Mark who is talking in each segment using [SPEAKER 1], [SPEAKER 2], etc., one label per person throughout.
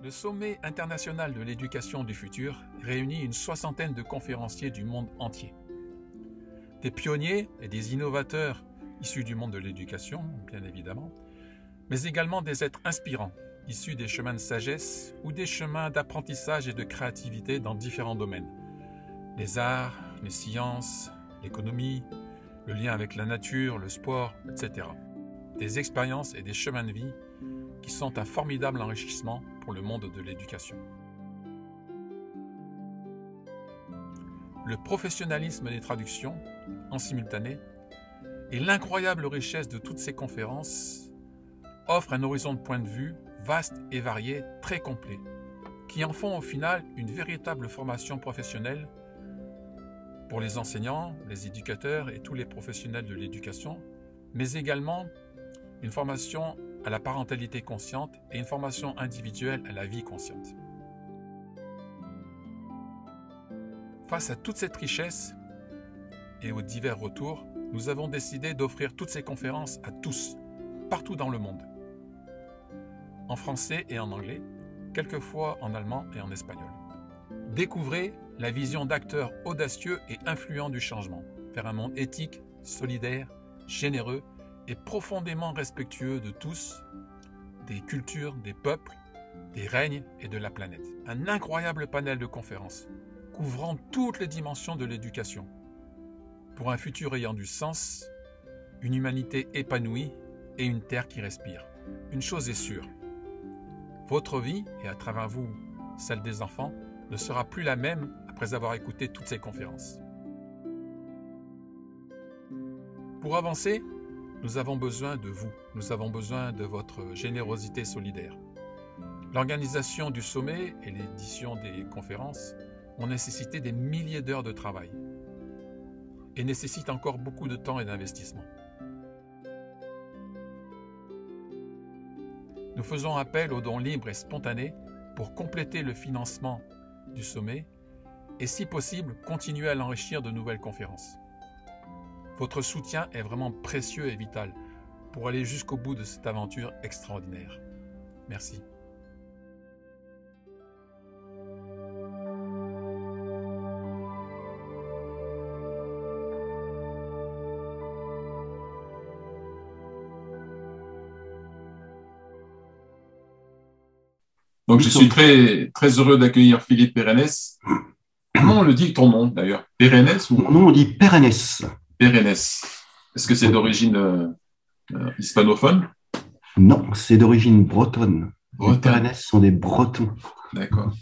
[SPEAKER 1] Le Sommet international de l'éducation du futur réunit une soixantaine de conférenciers du monde entier. Des pionniers et des innovateurs issus du monde de l'éducation, bien évidemment, mais également des êtres inspirants, issus des chemins de sagesse ou des chemins d'apprentissage et de créativité dans différents domaines. Les arts, les sciences, l'économie, le lien avec la nature, le sport, etc. Des expériences et des chemins de vie qui sont un formidable enrichissement pour le monde de l'éducation. Le professionnalisme des traductions, en simultané, et l'incroyable richesse de toutes ces conférences offrent un horizon de point de vue vaste et varié, très complet, qui en font au final une véritable formation professionnelle pour les enseignants, les éducateurs et tous les professionnels de l'éducation, mais également une formation à la parentalité consciente et une formation individuelle à la vie consciente. Face à toute cette richesse et aux divers retours, nous avons décidé d'offrir toutes ces conférences à tous, partout dans le monde, en français et en anglais, quelquefois en allemand et en espagnol. Découvrez la vision d'acteurs audacieux et influents du changement, vers un monde éthique, solidaire, généreux et profondément respectueux de tous, des cultures, des peuples, des règnes et de la planète. Un incroyable panel de conférences, couvrant toutes les dimensions de l'éducation, pour un futur ayant du sens, une humanité épanouie et une terre qui respire. Une chose est sûre, votre vie, et à travers vous, celle des enfants, ne sera plus la même après avoir écouté toutes ces conférences. Pour avancer, nous avons besoin de vous, nous avons besoin de votre générosité solidaire. L'organisation du sommet et l'édition des conférences ont nécessité des milliers d'heures de travail et nécessitent encore beaucoup de temps et d'investissement. Nous faisons appel aux dons libres et spontanés pour compléter le financement du sommet et, si possible, continuer à l'enrichir de nouvelles conférences. Votre soutien est vraiment précieux et vital pour aller jusqu'au bout de cette aventure extraordinaire. Merci.
[SPEAKER 2] Donc, je suis très heureux d'accueillir Philippe Perennes. Comment on le dit ton nom d'ailleurs? Perennes ou...
[SPEAKER 3] Mon nom, on dit Perennes.
[SPEAKER 2] Perennes. Est-ce que c'est d'origine hispanophone?
[SPEAKER 3] Non, c'est d'origine bretonne. Les
[SPEAKER 2] Bretonne.
[SPEAKER 3] Perennes sont des Bretons.
[SPEAKER 2] D'accord.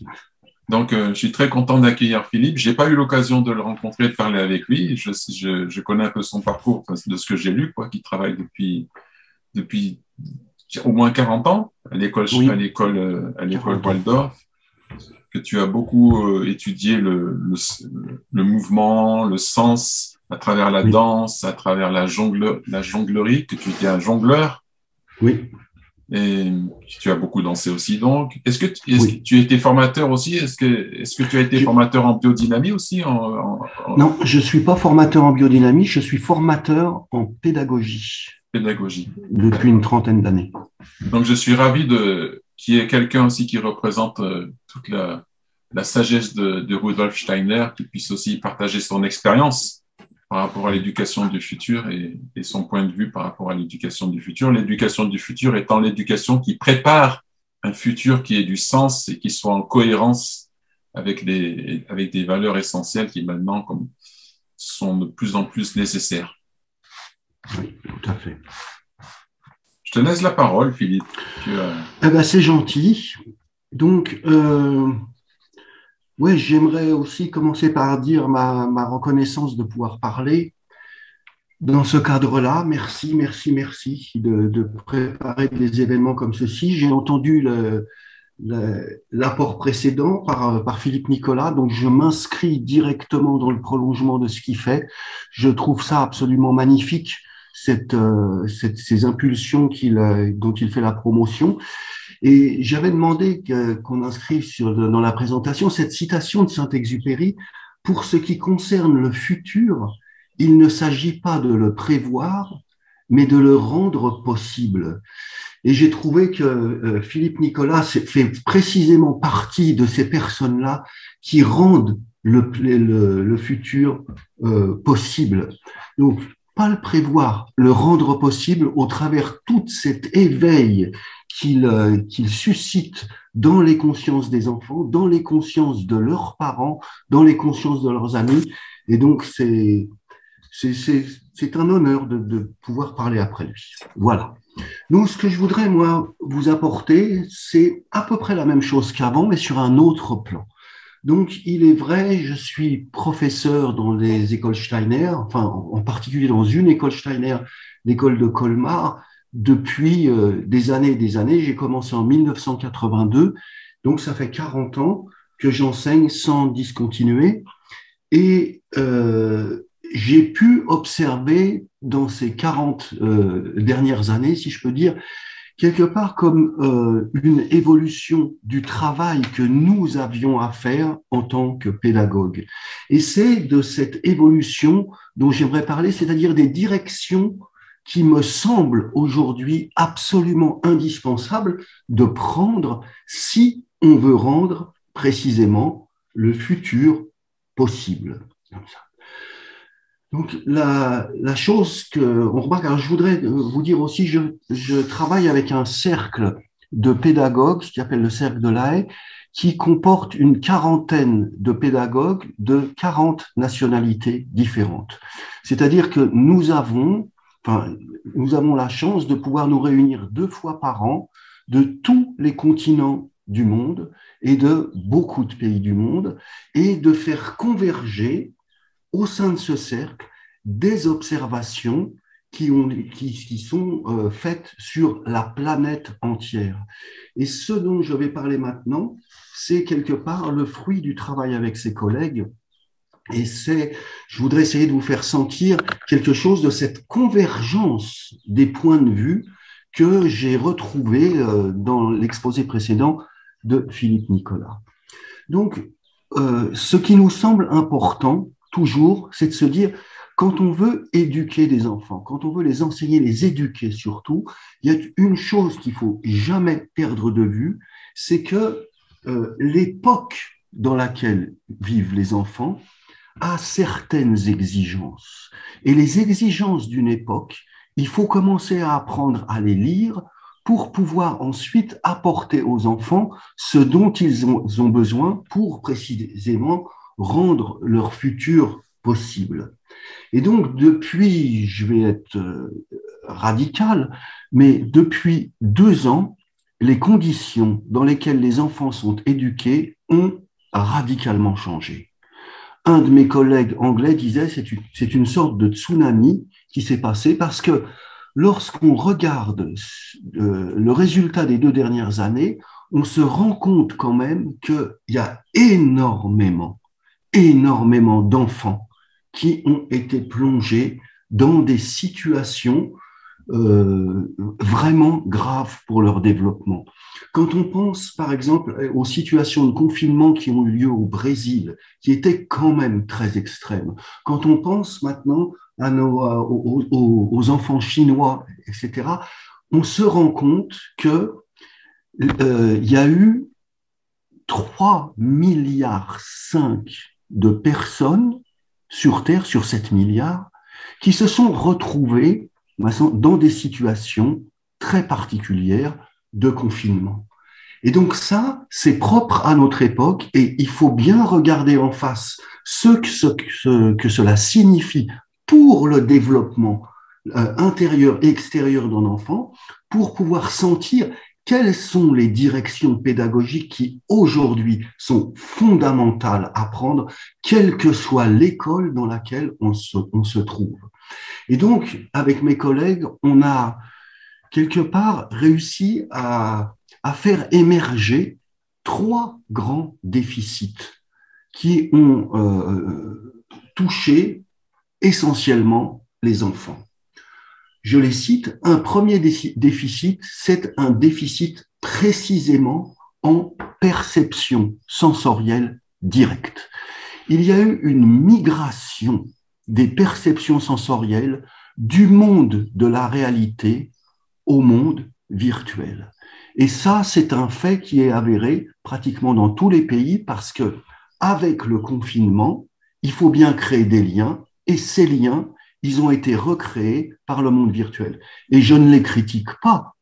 [SPEAKER 2] Donc, je suis très content d'accueillir Philippe. Je n'ai pas eu l'occasion de le rencontrer, de parler avec lui. Je connais un peu son parcours de ce que j'ai lu, qui travaille depuis au moins 40 ans à l'école
[SPEAKER 3] Oui.
[SPEAKER 2] à l'école Waldorf, que tu as beaucoup étudié le mouvement, le sens à travers la danse, à travers la jonglerie, que tu étais un jongleur.
[SPEAKER 3] Oui.
[SPEAKER 2] Et tu as beaucoup dansé aussi, donc. Est-ce que tu étais formateur aussi? Est-ce que tu as été formateur en biodynamie aussi?
[SPEAKER 3] Non, je ne suis pas formateur en biodynamie, je suis formateur en pédagogie. Depuis une trentaine d'années.
[SPEAKER 2] Donc, je suis ravi qu'il y ait quelqu'un aussi qui représente toute la sagesse de Rudolf Steiner, qui puisse aussi partager son expérience par rapport à l'éducation du futur et son point de vue par rapport à l'éducation du futur. L'éducation du futur étant l'éducation qui prépare un futur qui ait du sens et qui soit en cohérence avec des valeurs essentielles qui maintenant sont de plus en plus nécessaires.
[SPEAKER 3] Oui, tout à fait.
[SPEAKER 2] Je te laisse la parole, Philippe.
[SPEAKER 3] C'est gentil. Donc, j'aimerais aussi commencer par dire ma reconnaissance de pouvoir parler dans ce cadre-là. Merci de préparer des événements comme ceci. J'ai entendu l'apport précédent par Philippe Nicolas, donc je m'inscris directement dans le prolongement de ce qu'il fait. Je trouve ça absolument magnifique, ces impulsions dont il fait la promotion. Et j'avais demandé qu'on inscrive dans la présentation cette citation de Saint-Exupéry: pour ce qui concerne le futur, il ne s'agit pas de le prévoir, mais de le rendre possible. Et j'ai trouvé que Philippe Nicolas fait précisément partie de ces personnes-là qui rendent le futur possible. Donc, pas le prévoir, le rendre possible au travers tout cet éveil qu'il suscite dans les consciences des enfants, dans les consciences de leurs parents, dans les consciences de leurs amis. Et donc, c'est un honneur de pouvoir parler après lui. Voilà. Donc, ce que je voudrais, moi, vous apporter, c'est à peu près la même chose qu'avant, mais sur un autre plan. Donc, il est vrai, je suis professeur dans les écoles Steiner, enfin, en particulier dans une école Steiner, l'école de Colmar, depuis des années et des années. J'ai commencé en 1982, donc ça fait 40 ans que j'enseigne sans discontinuer. Et j'ai pu observer dans ces 40 dernières années, si je peux dire, quelque part comme une évolution du travail que nous avions à faire en tant que pédagogue. Et c'est de cette évolution dont j'aimerais parler, c'est-à-dire des directions qui me semblent aujourd'hui absolument indispensables de prendre si on veut rendre précisément le futur possible. Comme ça. Donc, la chose qu'on remarque, alors je voudrais vous dire aussi, je travaille avec un cercle de pédagogues, ce qui appelle le cercle de La Haye, qui comporte une quarantaine de pédagogues de 40 nationalités différentes. C'est-à-dire que nous avons la chance de pouvoir nous réunir 2 fois par an de tous les continents du monde et de beaucoup de pays du monde et de faire converger au sein de ce cercle des observations qui sont faites sur la planète entière. Et ce dont je vais parler maintenant, c'est quelque part le fruit du travail avec ses collègues. Et je voudrais essayer de vous faire sentir quelque chose de cette convergence des points de vue que j'ai retrouvé dans l'exposé précédent de Philippe Nicolas. Donc, ce qui nous semble important, toujours, c'est de se dire, quand on veut éduquer des enfants, quand on veut les enseigner, les éduquer surtout, il y a une chose qu'il ne faut jamais perdre de vue, c'est que l'époque dans laquelle vivent les enfants a certaines exigences. Et les exigences d'une époque, il faut commencer à apprendre à les lire pour pouvoir ensuite apporter aux enfants ce dont ils ont besoin pour précisément rendre leur futur possible. Et donc, depuis, je vais être radical, mais depuis 2 ans, les conditions dans lesquelles les enfants sont éduqués ont radicalement changé. Un de mes collègues anglais disait c'est une sorte de tsunami qui s'est passé parce que lorsqu'on regarde le résultat des 2 dernières années, on se rend compte quand même qu'il y a énormément d'enfants qui ont été plongés dans des situations vraiment graves pour leur développement. Quand on pense, par exemple, aux situations de confinement qui ont eu lieu au Brésil, qui étaient quand même très extrêmes, quand on pense maintenant aux enfants chinois, etc., on se rend compte qu'il y a eu 3,5 milliards de personnes sur Terre, sur 7 milliards, qui se sont retrouvées dans des situations très particulières de confinement. Et donc ça, c'est propre à notre époque et il faut bien regarder en face ce que cela signifie pour le développement intérieur et extérieur d'un enfant, pour pouvoir sentir quelles sont les directions pédagogiques qui aujourd'hui sont fondamentales à prendre, quelle que soit l'école dans laquelle on se trouve. Et donc, avec mes collègues, on a quelque part réussi à faire émerger 3 grands déficits qui ont touché essentiellement les enfants. Je les cite. Un premier déficit, c'est un déficit précisément en perception sensorielle directe. Il y a eu une migration des perceptions sensorielles du monde de la réalité au monde virtuel. Et ça, c'est un fait qui est avéré pratiquement dans tous les pays parce que avec le confinement, il faut bien créer des liens et ces liens, ils ont été recréés par le monde virtuel. Et je ne les critique pas.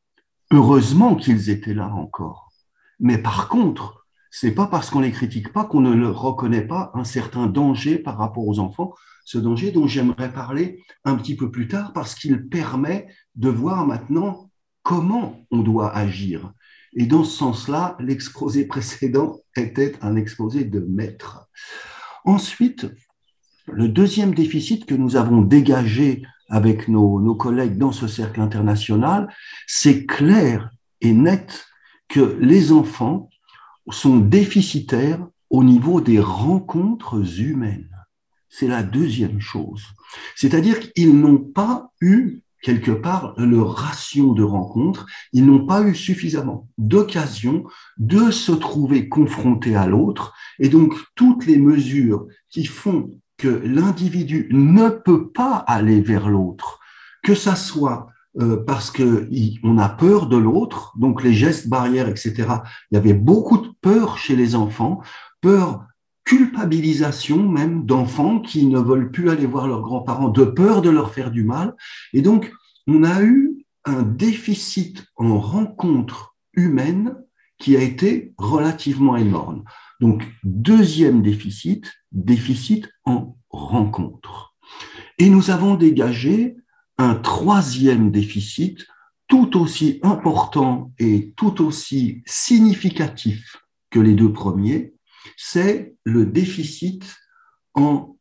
[SPEAKER 3] Heureusement qu'ils étaient là encore. Mais par contre, c'est pas parce qu'on les critique pas qu'on ne leur reconnaît pas un certain danger par rapport aux enfants, ce danger dont j'aimerais parler un petit peu plus tard parce qu'il permet de voir maintenant comment on doit agir. Et dans ce sens-là, l'exposé précédent était un exposé de maître. Ensuite, le deuxième déficit que nous avons dégagé avec nos collègues dans ce cercle international, c'est clair et net que les enfants sont déficitaires au niveau des rencontres humaines. C'est la deuxième chose. C'est-à-dire qu'ils n'ont pas eu, quelque part, le ratio de rencontres, ils n'ont pas eu suffisamment d'occasions de se trouver confrontés à l'autre, et donc toutes les mesures qui font que l'individu ne peut pas aller vers l'autre, que ça soit parce qu'on a peur de l'autre, donc les gestes barrières, etc. Il y avait beaucoup de peur chez les enfants, peur, culpabilisation même d'enfants qui ne veulent plus aller voir leurs grands-parents, de peur de leur faire du mal. Et donc, on a eu un déficit en rencontres humaines qui a été relativement énorme. Donc, deuxième déficit, déficit en rencontres. Et nous avons dégagé un troisième déficit tout aussi important et tout aussi significatif que les deux premiers, c'est le déficit en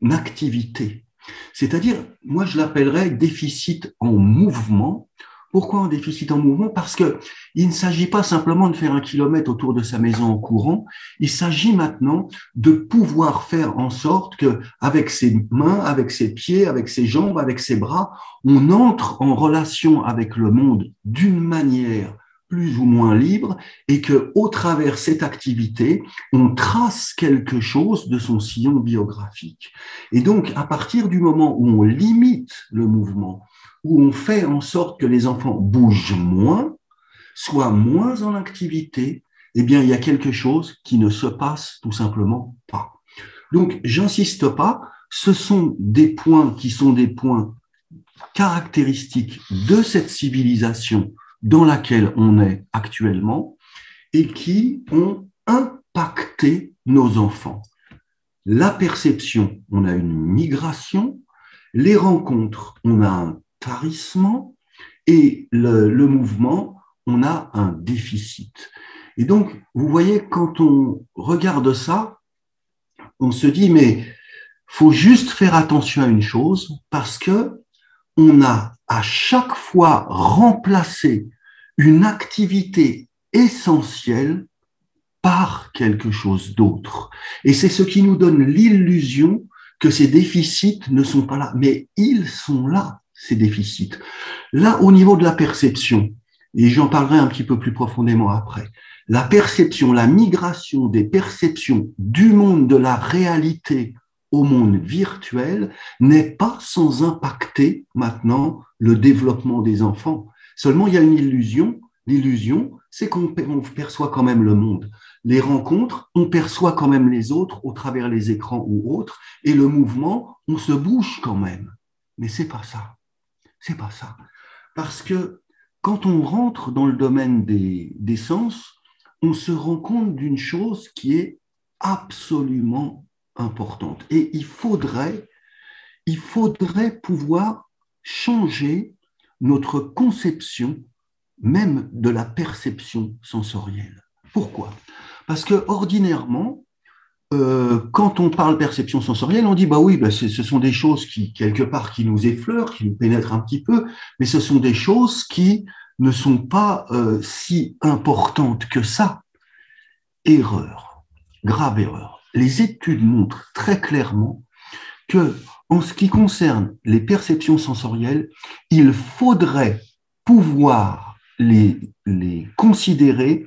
[SPEAKER 3] activité. C'est-à-dire, moi je l'appellerais déficit en mouvement. Pourquoi un déficit en mouvement? Parce qu'il ne s'agit pas simplement de faire 1 kilomètre autour de sa maison en courant, il s'agit maintenant de pouvoir faire en sorte qu'avec ses mains, avec ses pieds, avec ses jambes, avec ses bras, on entre en relation avec le monde d'une manière plus ou moins libre et qu'au travers de cette activité, on trace quelque chose de son sillon biographique. Et donc, à partir du moment où on limite le mouvement, où on fait en sorte que les enfants bougent moins, soient moins en activité, eh bien, il y a quelque chose qui ne se passe tout simplement pas. Donc, j'insiste pas, ce sont des points qui sont des points caractéristiques de cette civilisation dans laquelle on est actuellement et qui ont impacté nos enfants. La perception, on a une migration, les rencontres, on a un tarissement et le mouvement, on a un déficit. Et donc, vous voyez, quand on regarde ça, on se dit, mais faut juste faire attention à une chose parce que on a à chaque fois remplacé une activité essentielle par quelque chose d'autre. Et c'est ce qui nous donne l'illusion que ces déficits ne sont pas là. Mais ils sont là, ces déficits. Là, au niveau de la perception, et j'en parlerai un petit peu plus profondément après, la perception, la migration des perceptions du monde de la réalité au monde virtuel n'est pas sans impacter maintenant le développement des enfants. Seulement, il y a une illusion. L'illusion, c'est qu'on perçoit quand même le monde. Les rencontres, on perçoit quand même les autres au travers les écrans ou autres, et le mouvement, on se bouge quand même. Mais c'est pas ça. C'est pas ça. Parce que quand on rentre dans le domaine des sens, on se rend compte d'une chose qui est absolument importante. Et il faudrait pouvoir changer notre conception même de la perception sensorielle. Pourquoi? Parce que ordinairement, quand on parle perception sensorielle, on dit bah oui, ce sont des choses qui quelque part qui nous effleurent, qui nous pénètrent un petit peu, mais ce sont des choses qui ne sont pas si importantes que ça. Erreur, grave erreur. Les études montrent très clairement que, en ce qui concerne les perceptions sensorielles, il faudrait pouvoir les considérer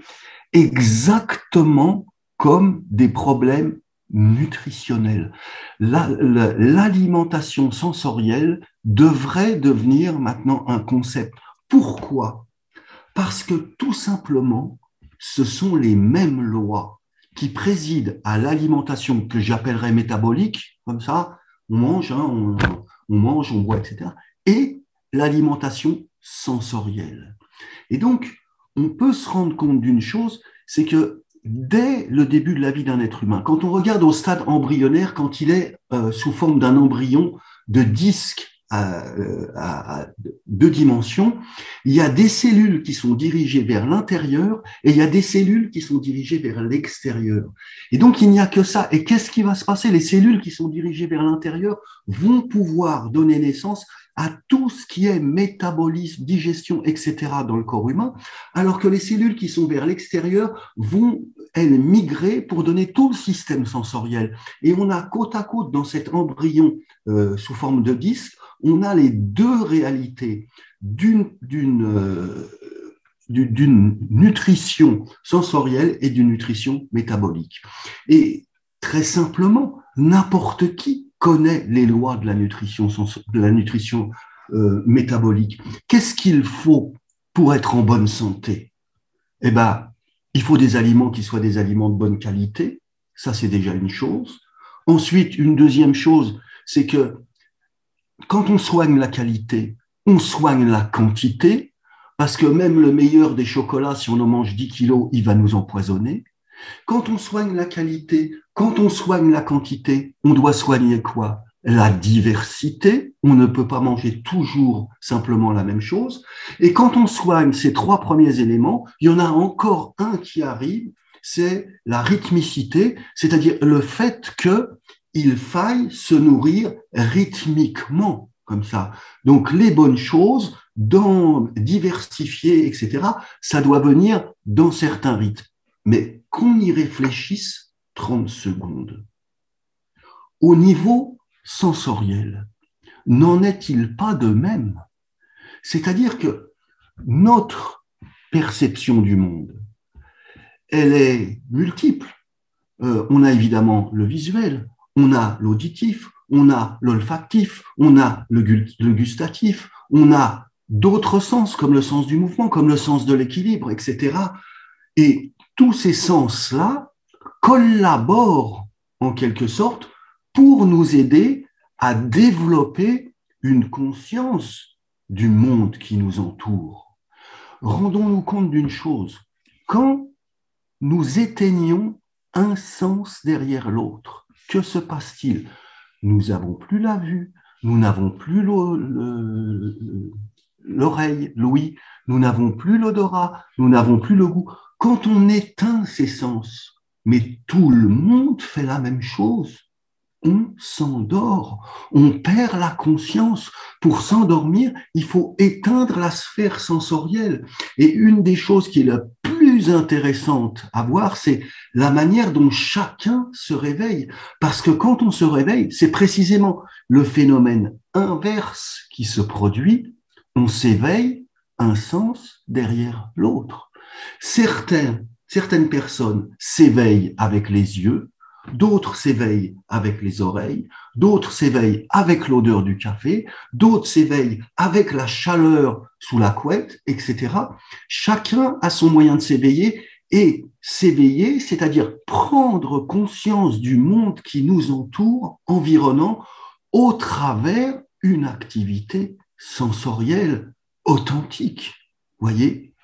[SPEAKER 3] exactement comme des problèmes nutritionnels. L'alimentation sensorielle devrait devenir maintenant un concept. Pourquoi? Parce que tout simplement, ce sont les mêmes lois qui président à l'alimentation que j'appellerais métabolique, comme ça, on mange, hein, on mange, on boit, etc., et l'alimentation sensorielle. Et donc, on peut se rendre compte d'une chose, c'est que dès le début de la vie d'un être humain, quand on regarde au stade embryonnaire, quand il est sous forme d'un embryon de disque à 2 dimensions, il y a des cellules qui sont dirigées vers l'intérieur et il y a des cellules qui sont dirigées vers l'extérieur. Et donc, il n'y a que ça. Et qu'est-ce qui va se passer? Les cellules qui sont dirigées vers l'intérieur vont pouvoir donner naissance à tout ce qui est métabolisme, digestion, etc. dans le corps humain, alors que les cellules qui sont vers l'extérieur vont, elles, migrer pour donner tout le système sensoriel. Et on a côte à côte dans cet embryon sous forme de disque, on a les deux réalités d'une nutrition sensorielle et d'une nutrition métabolique. Et très simplement, n'importe qui connaît les lois de la nutrition métabolique. Qu'est-ce qu'il faut pour être en bonne santé? Eh bien, il faut des aliments qui soient des aliments de bonne qualité. Ça, c'est déjà une chose. Ensuite, une deuxième chose, c'est que quand on soigne la qualité, on soigne la quantité, parce que même le meilleur des chocolats, si on en mange 10 kilos, il va nous empoisonner. Quand on soigne la qualité, quand on soigne la quantité, on doit soigner quoi? La diversité. On ne peut pas manger toujours simplement la même chose. Et quand on soigne ces 3 premiers éléments, il y en a encore un qui arrive, c'est la rythmicité, c'est-à-dire le fait qu'il faille se nourrir rythmiquement, comme ça. Donc, les bonnes choses, diversifier, etc., ça doit venir dans certains rythmes. Mais qu'on y réfléchisse 30 secondes. Au niveau sensoriel, n'en est-il pas de même? C'est-à-dire que notre perception du monde, elle est multiple. On a évidemment le visuel, on a l'auditif, on a l'olfactif, on a le gustatif, on a d'autres sens comme le sens du mouvement, comme le sens de l'équilibre, etc. Et tous ces sens-là collaborent en quelque sorte pour nous aider à développer une conscience du monde qui nous entoure. Rendons-nous compte d'une chose, quand nous éteignons un sens derrière l'autre, que se passe-t-il? Nous n'avons plus la vue, nous n'avons plus l'oreille, l'ouïe, nous n'avons plus l'odorat, nous n'avons plus le goût. Quand on éteint ces sens, mais tout le monde fait la même chose, on s'endort, on perd la conscience. Pour s'endormir, il faut éteindre la sphère sensorielle. Et une des choses qui est la plus intéressante à voir, c'est la manière dont chacun se réveille. Parce que quand on se réveille, c'est précisément le phénomène inverse qui se produit. On s'éveille, un sens derrière l'autre. Certaines personnes s'éveillent avec les yeux, d'autres s'éveillent avec les oreilles, d'autres s'éveillent avec l'odeur du café, d'autres s'éveillent avec la chaleur sous la couette, etc. Chacun a son moyen de s'éveiller, et s'éveiller, c'est-à-dire prendre conscience du monde qui nous entoure, environnant, au travers une activité sensorielle authentique. Voyez?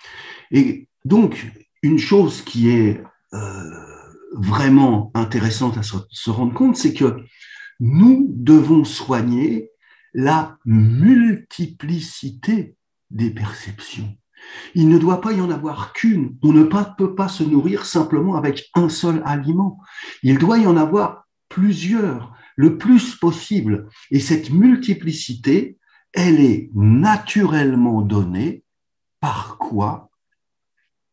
[SPEAKER 3] Et donc, une chose qui est vraiment intéressante à se rendre compte, c'est que nous devons soigner la multiplicité des perceptions. Il ne doit pas y en avoir qu'une. On ne peut pas se nourrir simplement avec un seul aliment. Il doit y en avoir plusieurs, le plus possible. Et cette multiplicité, elle est naturellement donnée par quoi?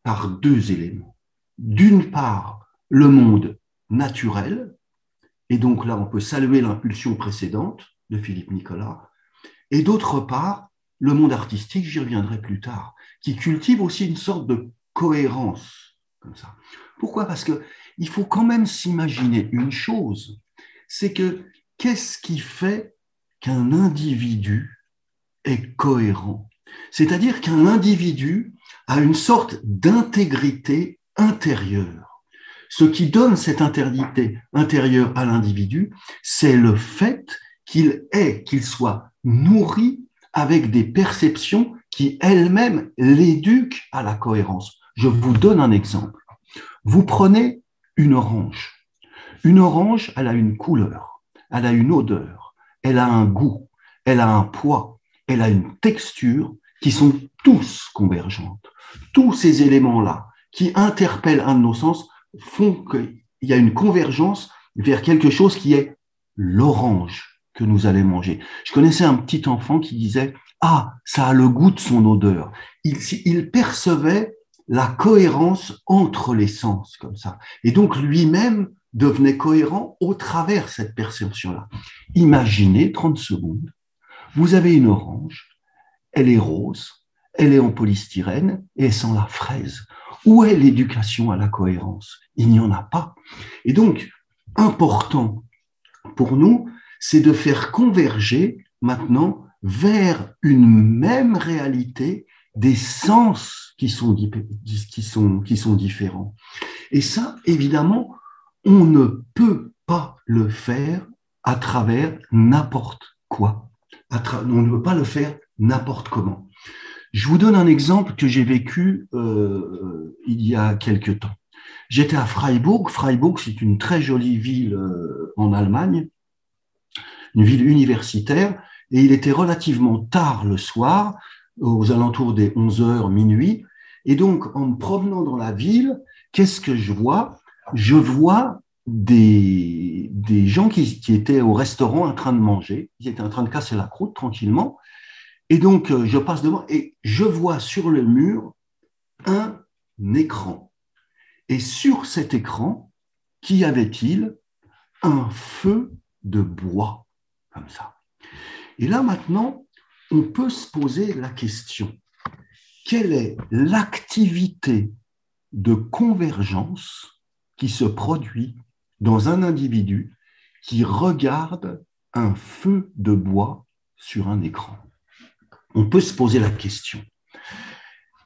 [SPEAKER 3] Par 2 éléments. D'une part, le monde naturel, et donc là, on peut saluer l'impulsion précédente de Philippe Nicolas, et d'autre part, le monde artistique, j'y reviendrai plus tard, qui cultive aussi une sorte de cohérence, comme ça. Pourquoi? Parce qu'il faut quand même s'imaginer une chose, c'est que qu'est-ce qui fait qu'un individu est cohérent? C'est-à-dire qu'un individu a une sorte d'intégrité intérieure. Ce qui donne cette intégrité intérieure à l'individu, c'est le fait qu'il soit nourri avec des perceptions qui elles-mêmes l'éduquent à la cohérence. Je vous donne un exemple. Vous prenez une orange. Une orange, elle a une couleur, elle a une odeur, elle a un goût, elle a un poids, elle a une texture qui sont tous convergentes. Tous ces éléments-là qui interpellent un de nos sens font qu'il y a une convergence vers quelque chose qui est l'orange que nous allons manger. Je connaissais un petit enfant qui disait « Ah, ça a le goût de son odeur ». Il percevait la cohérence entre les sens comme ça. Et donc lui-même devenait cohérent au travers de cette perception-là. Imaginez 30 secondes, vous avez une orange, elle est rose, elle est en polystyrène et elle sent la fraise. Où est l'éducation à la cohérence? Il n'y en a pas. Et donc, important pour nous, c'est de faire converger maintenant vers une même réalité des sens qui sont différents. Et ça, évidemment, on ne peut pas le faire à travers n'importe quoi. On ne peut pas le faire n'importe comment. Je vous donne un exemple que j'ai vécu il y a quelque temps. J'étais à Freiburg. Freiburg, c'est une très jolie ville en Allemagne, une ville universitaire, et il était relativement tard le soir, aux alentours des 11h, minuit. Et donc, en me promenant dans la ville, qu'est-ce que je vois? Je vois des gens qui étaient au restaurant en train de manger. Ils étaient en train de casser la croûte tranquillement. Et donc, je passe devant et je vois sur le mur un écran. Et sur cet écran, qu'y avait-il? Un feu de bois, comme ça. Et là, maintenant, on peut se poser la question. Quelle est l'activité de convergence qui se produit dans un individu qui regarde un feu de bois sur un écran? On peut se poser la question.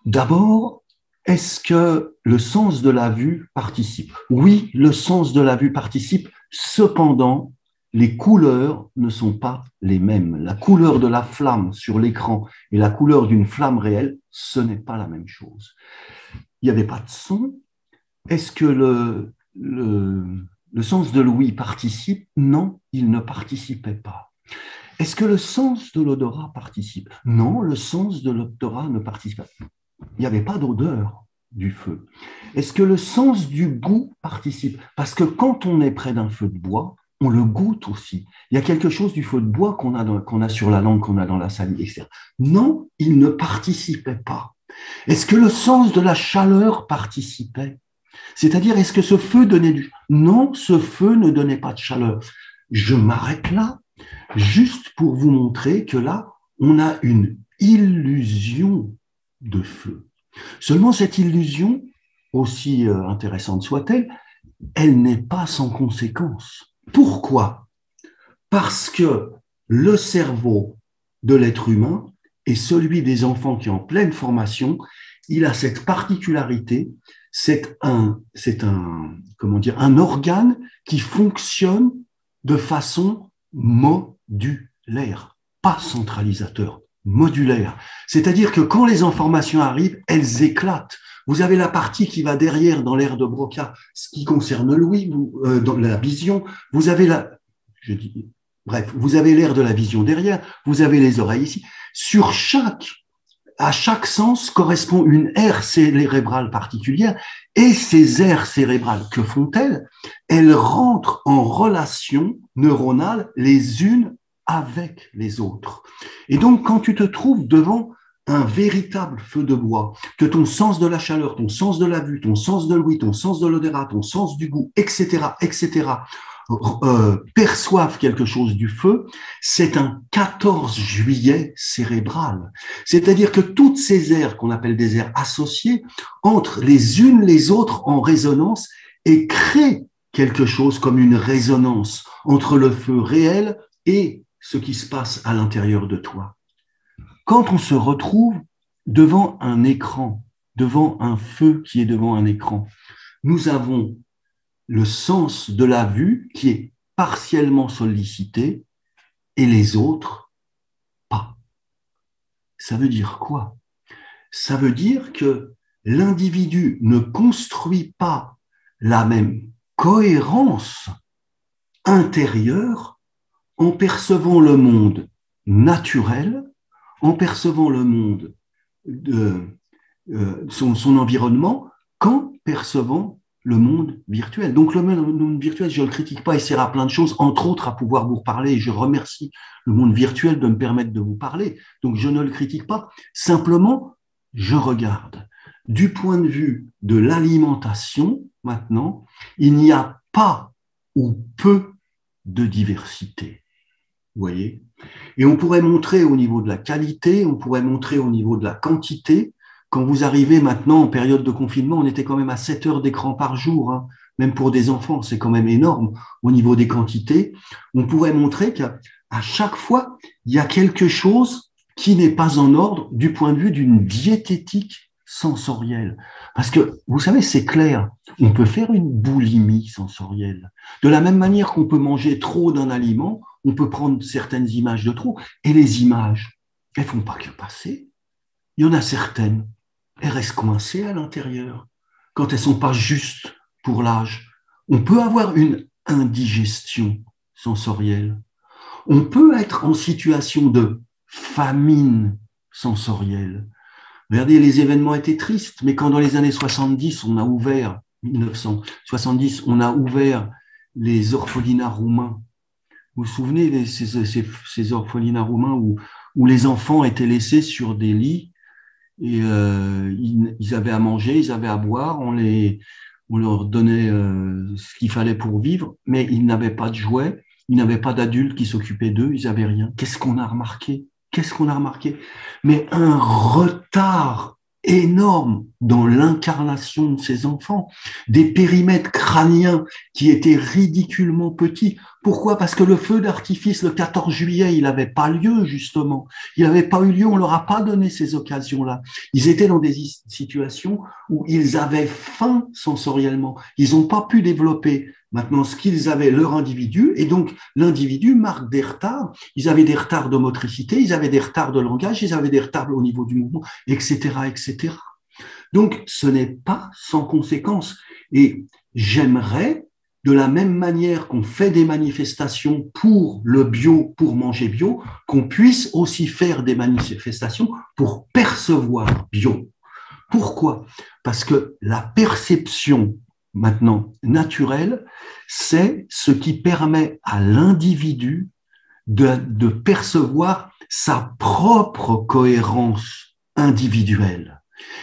[SPEAKER 3] D'abord, est-ce que le sens de la vue participe? Oui, le sens de la vue participe. Cependant, les couleurs ne sont pas les mêmes. La couleur de la flamme sur l'écran et la couleur d'une flamme réelle, ce n'est pas la même chose. Il n'y avait pas de son. Est-ce que le sens de l'ouïe participe? Non, il ne participait pas. Est-ce que le sens de l'odorat participe? Non, le sens de l'odorat ne participe pas. Il n'y avait pas d'odeur du feu. Est-ce que le sens du goût participe? Parce que quand on est près d'un feu de bois, on le goûte aussi. Il y a quelque chose du feu de bois qu'on a sur la langue, qu'on a dans la salive, etc. Non, il ne participait pas. Est-ce que le sens de la chaleur participait? C'est-à-dire, est-ce que ce feu donnait du... Non, ce feu ne donnait pas de chaleur. Je m'arrête là, juste pour vous montrer que là, on a une illusion de feu. Seulement, cette illusion, aussi intéressante soit-elle, elle n'est pas sans conséquence. Pourquoi? Parce que le cerveau de l'être humain et celui des enfants qui est en pleine formation, il a cette particularité, c'est un organe qui fonctionne de façon modulaire, pas centralisateur, modulaire. C'est-à-dire que quand les informations arrivent, elles éclatent. Vous avez la partie qui va derrière dans l'aire de Broca, ce qui concerne l'ouïe, dans la vision. Vous avez vous avez l'aire de la vision derrière, vous avez les oreilles ici. À chaque sens correspond une aire cérébrale particulière, et ces aires cérébrales, que font-elles? Elles rentrent en relation neuronale les unes avec les autres. Et donc, quand tu te trouves devant un véritable feu de bois, que ton sens de la chaleur, ton sens de la vue, ton sens de l'ouïe, ton sens de l'odorat, ton sens du goût, etc., perçoivent quelque chose du feu, c'est un 14 juillet cérébral. C'est-à-dire que toutes ces aires qu'on appelle des aires associées entrent les unes les autres en résonance et créent quelque chose comme une résonance entre le feu réel et ce qui se passe à l'intérieur de toi. quand on se retrouve devant un écran, devant un feu qui est devant un écran, nous avons le sens de la vue qui est partiellement sollicité et les autres, pas. Ça veut dire quoi? Ça veut dire que l'individu ne construit pas la même cohérence intérieure en percevant le monde naturel, en percevant le monde son environnement, qu'en percevant le monde virtuel. Donc le monde virtuel, je ne le critique pas, il sert à plein de choses, entre autres à pouvoir vous parler, et je remercie le monde virtuel de me permettre de vous parler. Donc je ne le critique pas, simplement, je regarde. Du point de vue de l'alimentation, maintenant, il n'y a pas ou peu de diversité. Vous voyez? Et on pourrait montrer au niveau de la qualité, on pourrait montrer au niveau de la quantité. Quand vous arrivez maintenant en période de confinement, on était quand même à 7 heures d'écran par jour, hein. Même pour des enfants, c'est quand même énorme au niveau des quantités. On pourrait montrer qu'à chaque fois, il y a quelque chose qui n'est pas en ordre du point de vue d'une diététique sensorielle. Parce que, vous savez, c'est clair, on peut faire une boulimie sensorielle. De la même manière qu'on peut manger trop d'un aliment, on peut prendre certaines images de trop, et les images, elles ne font pas que passer. Il y en a certaines, elles restent coincées à l'intérieur, quand elles ne sont pas justes pour l'âge. On peut avoir une indigestion sensorielle. On peut être en situation de famine sensorielle. Regardez, les événements étaient tristes, mais quand dans les années 70, on a ouvert, 1970, on a ouvert les orphelinats roumains. Vous vous souvenez de ces orphelinats roumains où les enfants étaient laissés sur des lits et ils avaient à manger, ils avaient à boire, on leur donnait ce qu'il fallait pour vivre, mais ils n'avaient pas de jouets, ils n'avaient pas d'adultes qui s'occupaient d'eux, ils n'avaient rien. Qu'est-ce qu'on a remarqué? Mais un retard énorme dans l'incarnation de ces enfants, des périmètres crâniens qui étaient ridiculement petits. Pourquoi? Parce que le feu d'artifice le 14 juillet, il n'avait pas lieu, justement. Il n'avait pas eu lieu, on ne leur a pas donné ces occasions-là. Ils étaient dans des situations où ils avaient faim sensoriellement. Ils n'ont pas pu développer maintenant ce qu'ils avaient, leur individu, et donc l'individu marque des retards. Ils avaient des retards de motricité, ils avaient des retards de langage, ils avaient des retards au niveau du mouvement, etc., etc. Donc, ce n'est pas sans conséquence. Et j'aimerais, de la même manière qu'on fait des manifestations pour le bio, pour manger bio, qu'on puisse aussi faire des manifestations pour percevoir bio. Pourquoi? Parce que la perception maintenant naturelle, c'est ce qui permet à l'individu de percevoir sa propre cohérence individuelle.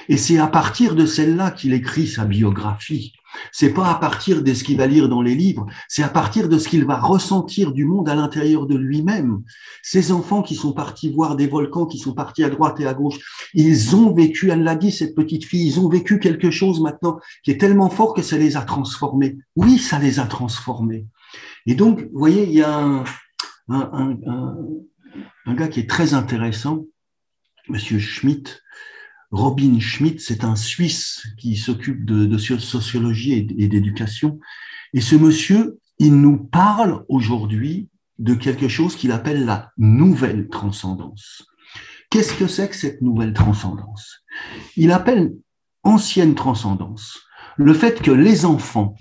[SPEAKER 3] Et c'est à partir de celle-là qu'il écrit sa biographie. C'est pas à partir de ce qu'il va lire dans les livres, c'est à partir de ce qu'il va ressentir du monde à l'intérieur de lui-même. Ces enfants qui sont partis voir des volcans, qui sont partis à droite et à gauche, ils ont vécu, elle l'a dit, cette petite fille, ils ont vécu quelque chose maintenant qui est tellement fort que ça les a transformés. Oui, ça les a transformés. Et donc, vous voyez, il y a un gars qui est très intéressant, Monsieur Schmitt, Robin Schmitt, c'est un Suisse qui s'occupe de sociologie et d'éducation. Et ce monsieur, il nous parle aujourd'hui de quelque chose qu'il appelle la nouvelle transcendance. Qu'est-ce que c'est que cette nouvelle transcendance? Il appelle ancienne transcendance le fait que les enfants,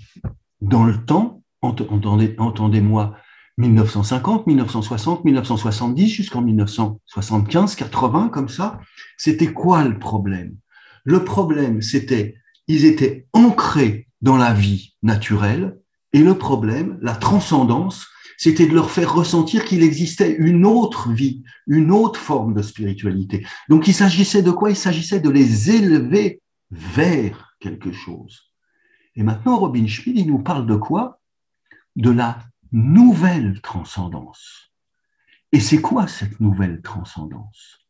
[SPEAKER 3] dans le temps, entendez-moi, 1950, 1960, 1970, jusqu'en 1975, 80, comme ça, c'était quoi le problème? Le problème, c'était, ils étaient ancrés dans la vie naturelle, et le problème, la transcendance, c'était de leur faire ressentir qu'il existait une autre vie, une autre forme de spiritualité. Donc, il s'agissait de quoi? Il s'agissait de les élever vers quelque chose. Et maintenant, Robin Schmitt, il nous parle de quoi? De la nouvelle transcendance. Et c'est quoi cette nouvelle transcendance?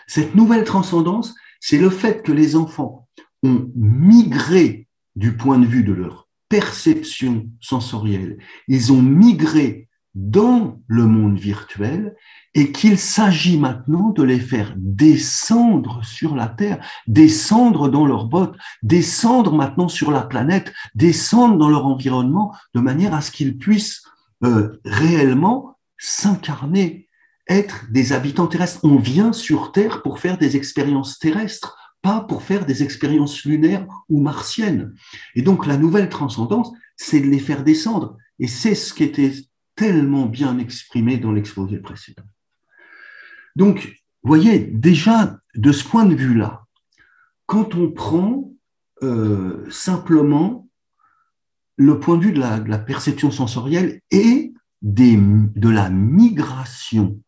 [SPEAKER 3] Cette nouvelle transcendance, c'est le fait que les enfants ont migré du point de vue de leur perception sensorielle. Ils ont migré dans le monde virtuel et qu'il s'agit maintenant de les faire descendre sur la Terre, descendre dans leurs bottes, descendre maintenant sur la planète, descendre dans leur environnement de manière à ce qu'ils puissent réellement s'incarner, être des habitants terrestres. On vient sur Terre pour faire des expériences terrestres, pas pour faire des expériences lunaires ou martiennes. Et donc la nouvelle transcendance, c'est de les faire descendre. Et c'est ce qui était tellement bien exprimé dans l'exposé précédent. Donc, vous voyez, déjà, de ce point de vue-là, quand on prend simplement le point de vue de la perception sensorielle et de la migration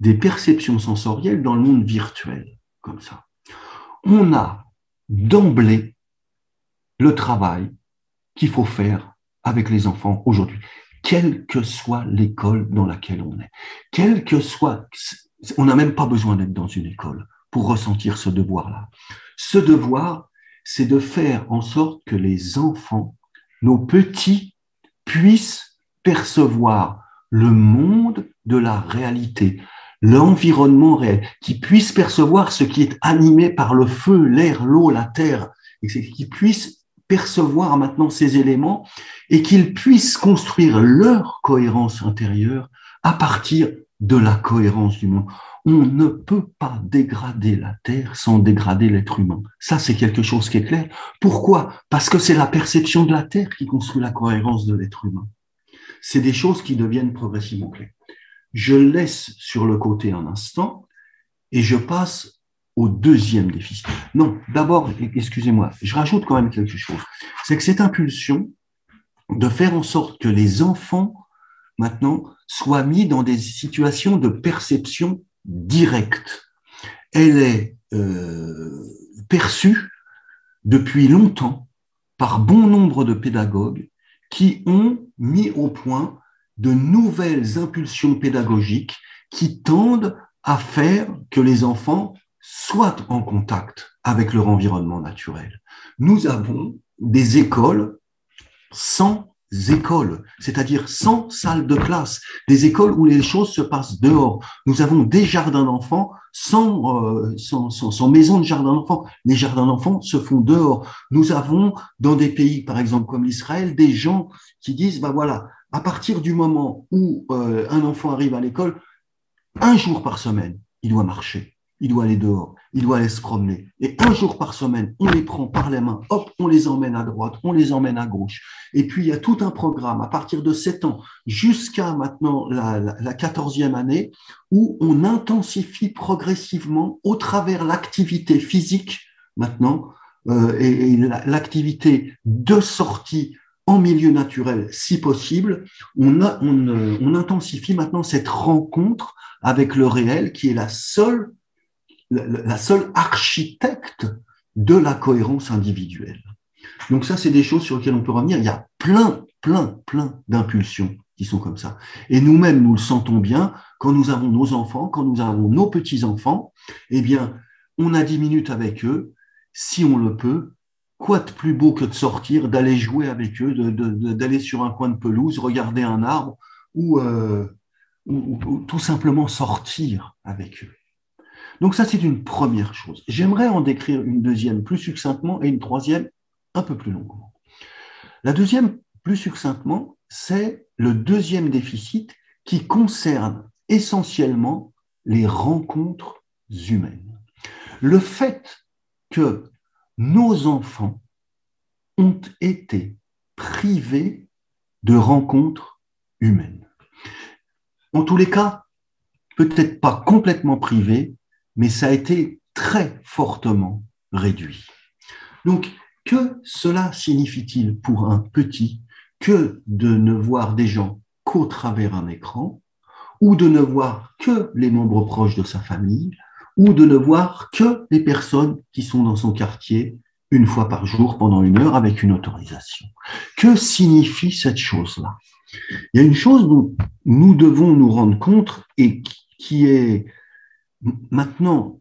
[SPEAKER 3] des perceptions sensorielles dans le monde virtuel, comme ça, on a d'emblée le travail qu'il faut faire avec les enfants aujourd'hui, quelle que soit l'école dans laquelle on est, quelle que soit, on n'a même pas besoin d'être dans une école pour ressentir ce devoir-là. Ce devoir, c'est de faire en sorte que les enfants, nos petits, puissent percevoir le monde de la réalité, l'environnement réel, qu'ils puissent percevoir ce qui est animé par le feu, l'air, l'eau, la terre, et qu'ils puissent percevoir maintenant ces éléments et qu'ils puissent construire leur cohérence intérieure à partir de la cohérence du monde. On ne peut pas dégrader la Terre sans dégrader l'être humain. Ça, c'est quelque chose qui est clair. Pourquoi? Parce que c'est la perception de la Terre qui construit la cohérence de l'être humain. C'est des choses qui deviennent progressivement claires. Je laisse sur le côté un instant et je passe au deuxième déficit. Non, d'abord, excusez-moi, je rajoute quand même quelque chose. C'est que cette impulsion de faire en sorte que les enfants, maintenant, soient mis dans des situations de perception directe. Elle est perçue depuis longtemps par bon nombre de pédagogues qui ont mis au point de nouvelles impulsions pédagogiques qui tendent à faire que les enfants soient en contact avec leur environnement naturel. Nous avons des écoles sans écoles, c'est-à-dire sans salle de classe, des écoles où les choses se passent dehors. Nous avons des jardins d'enfants sans maison de jardin d'enfants. Les jardins d'enfants se font dehors. Nous avons dans des pays, par exemple comme l'Israël, des gens qui disent, ben voilà, à partir du moment où un enfant arrive à l'école, un jour par semaine, il doit marcher. Il doit aller dehors, il doit aller se promener. Et un jour par semaine, on les prend par les mains, hop, on les emmène à droite, on les emmène à gauche. Et puis, il y a tout un programme à partir de 7 ans jusqu'à maintenant la 14e année où on intensifie progressivement au travers l'activité physique maintenant et l'activité de sortie en milieu naturel si possible. On intensifie maintenant cette rencontre avec le réel qui est la seule architecte de la cohérence individuelle. Donc ça, c'est des choses sur lesquelles on peut revenir. Il y a plein d'impulsions qui sont comme ça. Et nous-mêmes, nous le sentons bien quand nous avons nos enfants, quand nous avons nos petits-enfants, eh bien, on a 10 minutes avec eux, si on le peut. Quoi de plus beau que de sortir, d'aller jouer avec eux, d'aller sur un coin de pelouse, regarder un arbre ou tout simplement sortir avec eux. Donc ça, c'est une première chose. J'aimerais en décrire une deuxième plus succinctement et une troisième un peu plus longuement. La deuxième, plus succinctement, c'est le deuxième déficit qui concerne essentiellement les rencontres humaines. Le fait que nos enfants ont été privés de rencontres humaines. En tous les cas, peut-être pas complètement privés, mais ça a été très fortement réduit. Donc, que cela signifie-t-il pour un petit que de ne voir des gens qu'au travers un écran, ou de ne voir que les membres proches de sa famille, ou de ne voir que les personnes qui sont dans son quartier une fois par jour pendant 1 heure avec une autorisation? Que signifie cette chose-là? Il y a une chose dont nous devons nous rendre compte et qui est maintenant,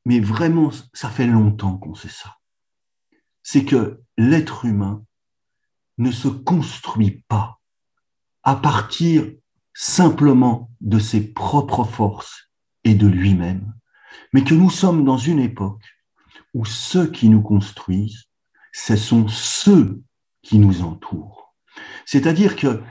[SPEAKER 3] mais vraiment, ça fait longtemps qu'on sait ça. C'est que l'être humain ne se construit pas à partir simplement de ses propres forces et de lui-même, mais que nous sommes dans une époque où ceux qui nous construisent, ce sont ceux qui nous entourent. C'est-à-dire que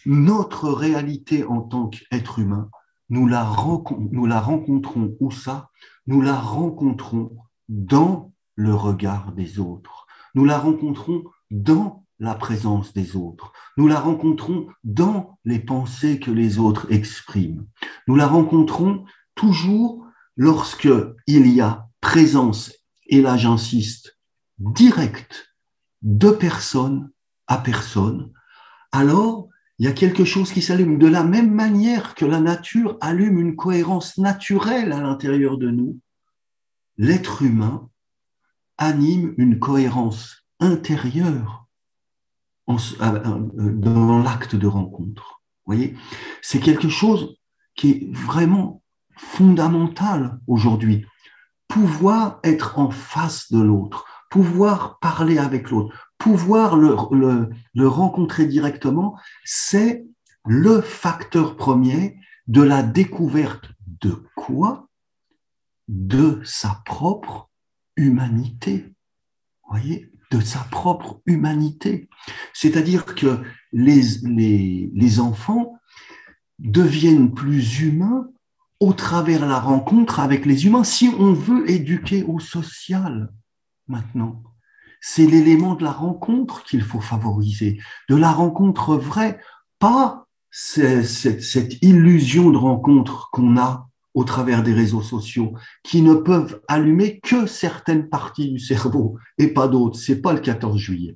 [SPEAKER 3] notre réalité en tant qu'être humain, nous la rencontrons où ça? Nous la rencontrons dans le regard des autres. Nous la rencontrons dans la présence des autres. Nous la rencontrons dans les pensées que les autres expriment. Nous la rencontrons toujours lorsque il y a présence, et là j'insiste, directe de personne à personne. Alors il y a quelque chose qui s'allume de la même manière que la nature allume une cohérence naturelle à l'intérieur de nous. L'être humain anime une cohérence intérieure dans l'acte de rencontre. Vous voyez, c'est quelque chose qui est vraiment fondamental aujourd'hui. Pouvoir être en face de l'autre, pouvoir parler avec l'autre, pouvoir le rencontrer directement, c'est le facteur premier de la découverte de quoi? De sa propre humanité. Vous voyez, de sa propre humanité. C'est-à-dire que les enfants deviennent plus humains au travers de la rencontre avec les humains, si on veut éduquer au social maintenant. C'est l'élément de la rencontre qu'il faut favoriser, de la rencontre vraie, pas cette illusion de rencontre qu'on a au travers des réseaux sociaux, qui ne peuvent allumer que certaines parties du cerveau et pas d'autres. Ce n'est pas le 14 juillet.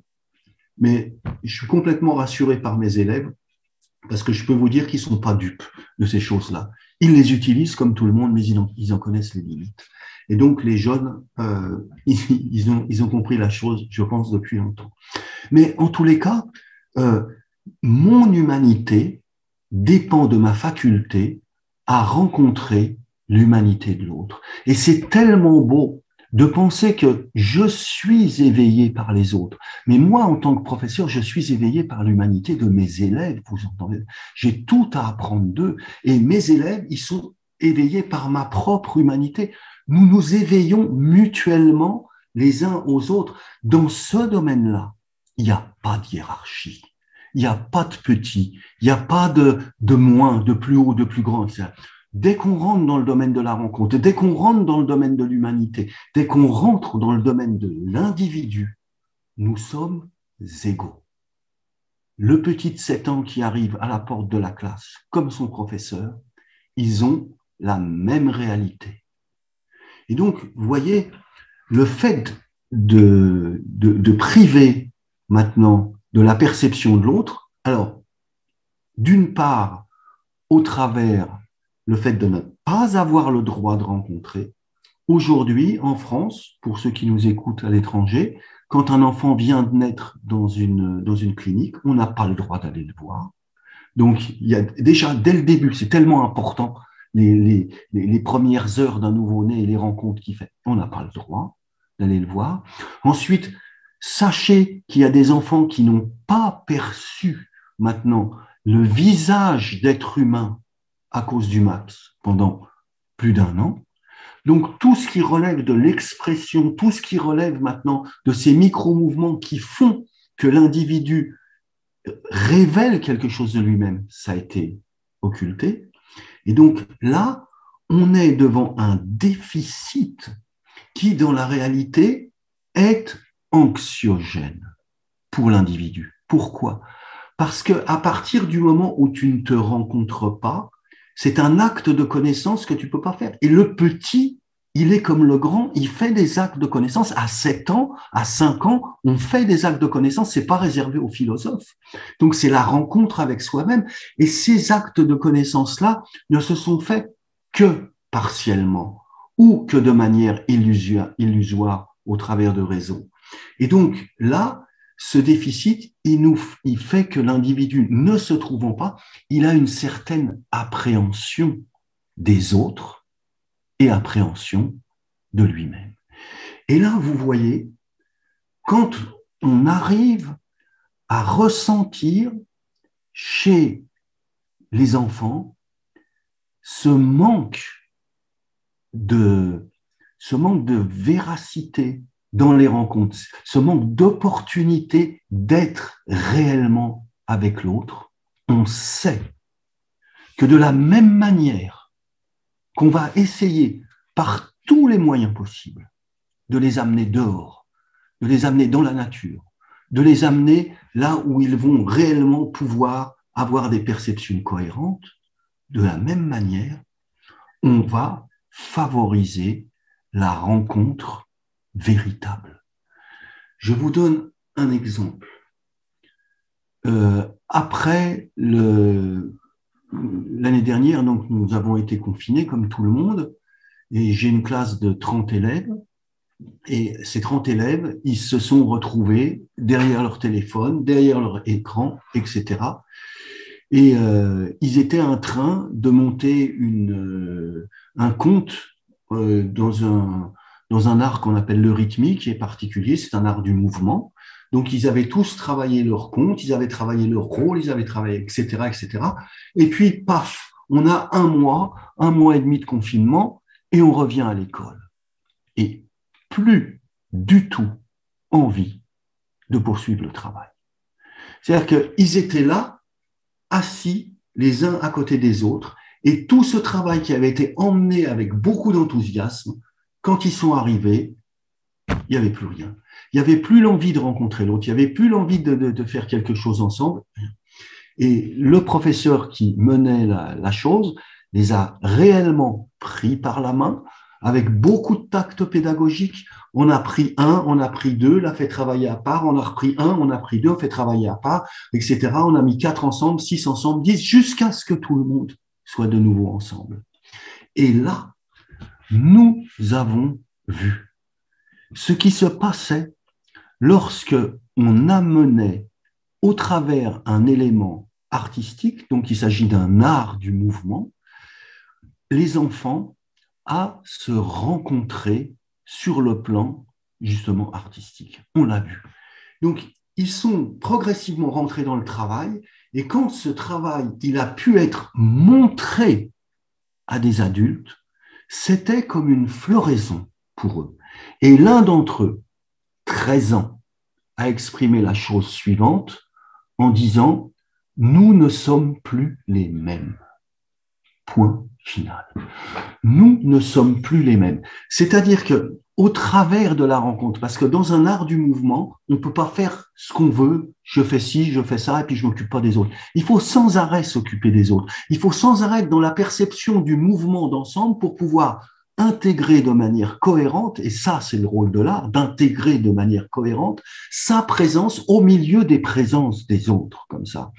[SPEAKER 3] Mais je suis complètement rassuré par mes élèves, parce que je peux vous dire qu'ils ne sont pas dupes de ces choses-là. Ils les utilisent comme tout le monde, mais ils en connaissent les limites. Et donc, les jeunes, ils ont compris la chose, je pense, depuis longtemps. Mais en tous les cas, mon humanité dépend de ma faculté à rencontrer l'humanité de l'autre. Et c'est tellement beau de penser que je suis éveillé par les autres. Mais moi, en tant que professeur, je suis éveillé par l'humanité de mes élèves, vous entendez? J'ai tout à apprendre d'eux. Et mes élèves, ils sont éveillés par ma propre humanité. Nous nous éveillons mutuellement les uns aux autres. Dans ce domaine-là, il n'y a pas de hiérarchie. Il n'y a pas de petit. Il n'y a pas de moins, de plus haut, de plus grand, etc. Dès qu'on rentre dans le domaine de la rencontre, dès qu'on rentre dans le domaine de l'humanité, dès qu'on rentre dans le domaine de l'individu, nous sommes égaux. Le petit de 7 ans qui arrive à la porte de la classe, comme son professeur, ils ont la même réalité. Et donc, vous voyez, le fait de priver maintenant de la perception de l'autre, alors, d'une part, au travers le fait de ne pas avoir le droit de rencontrer. Aujourd'hui, en France, pour ceux qui nous écoutent à l'étranger, quand un enfant vient de naître dans une clinique, on n'a pas le droit d'aller le voir. Donc, il y a déjà, dès le début, c'est tellement important, les premières heures d'un nouveau-né et les rencontres qu'il fait, on n'a pas le droit d'aller le voir. Ensuite, sachez qu'il y a des enfants qui n'ont pas perçu maintenant le visage d'être humain à cause du MAPS pendant plus d'1 an. Donc, tout ce qui relève de l'expression, tout ce qui relève maintenant de ces micro-mouvements qui font que l'individu révèle quelque chose de lui-même, ça a été occulté. Et donc là, on est devant un déficit qui, dans la réalité, est anxiogène pour l'individu. Pourquoi? Parce qu'à partir du moment où tu ne te rencontres pas, c'est un acte de connaissance que tu ne peux pas faire. Et le petit, il est comme le grand, il fait des actes de connaissance. À 7 ans, à 5 ans, on fait des actes de connaissance, ce n'est pas réservé aux philosophes. Donc, c'est la rencontre avec soi-même. Et ces actes de connaissance-là ne se sont faits que partiellement ou que de manière illusoire au travers de réseaux. Et donc, là, ce déficit, il fait que l'individu, ne se trouvant pas, il a une certaine appréhension des autres et appréhension de lui-même. Et là, vous voyez, quand on arrive à ressentir chez les enfants, ce manque de véracité dans les rencontres, ce manque d'opportunité d'être réellement avec l'autre, on sait que de la même manière qu'on va essayer par tous les moyens possibles de les amener dehors, de les amener dans la nature, de les amener là où ils vont réellement pouvoir avoir des perceptions cohérentes, de la même manière, on va favoriser la rencontre véritable. Je vous donne un exemple. Après l'année dernière, donc, nous avons été confinés comme tout le monde, et j'ai une classe de 30 élèves, et ces 30 élèves, ils se sont retrouvés derrière leur téléphone, derrière leur écran, etc. Et ils étaient en train de monter un conte dans un art qu'on appelle le rythmique, qui est particulier, c'est un art du mouvement. Donc, ils avaient tous travaillé leur conte, ils avaient travaillé leur rôle, ils avaient travaillé, etc., etc. Et puis, paf, on a un mois et demi de confinement, et on revient à l'école. Et plus du tout envie de poursuivre le travail. C'est-à-dire qu'ils étaient là, assis les uns à côté des autres, et tout ce travail qui avait été emmené avec beaucoup d'enthousiasme, quand ils sont arrivés, il n'y avait plus rien. Il n'y avait plus l'envie de rencontrer l'autre, il n'y avait plus l'envie de faire quelque chose ensemble. Et le professeur qui menait la chose les a réellement pris par la main, avec beaucoup de tact pédagogique. On a pris un, on a pris deux, l'a fait travailler à part, on a repris un, on a pris deux, on fait travailler à part, etc. On a mis 4 ensemble, 6 ensemble, 10, jusqu'à ce que tout le monde soit de nouveau ensemble. Et là, nous avons vu ce qui se passait lorsque on amenait au travers un élément artistique, donc il s'agit d'un art du mouvement, les enfants à se rencontrer sur le plan justement artistique. On l'a vu. Donc, ils sont progressivement rentrés dans le travail, et quand ce travail il a pu être montré à des adultes, c'était comme une floraison pour eux. Et l'un d'entre eux, 13 ans, a exprimé la chose suivante en disant « Nous ne sommes plus les mêmes. » Point final. Nous ne sommes plus les mêmes. C'est-à-dire que au travers de la rencontre, parce que dans un art du mouvement, on ne peut pas faire ce qu'on veut, je fais ci, je fais ça, et puis je ne m'occupe pas des autres. Il faut sans arrêt s'occuper des autres. Il faut sans arrêt dans la perception du mouvement d'ensemble pour pouvoir intégrer de manière cohérente, et ça c'est le rôle de l'art, d'intégrer de manière cohérente sa présence au milieu des présences des autres, comme ça.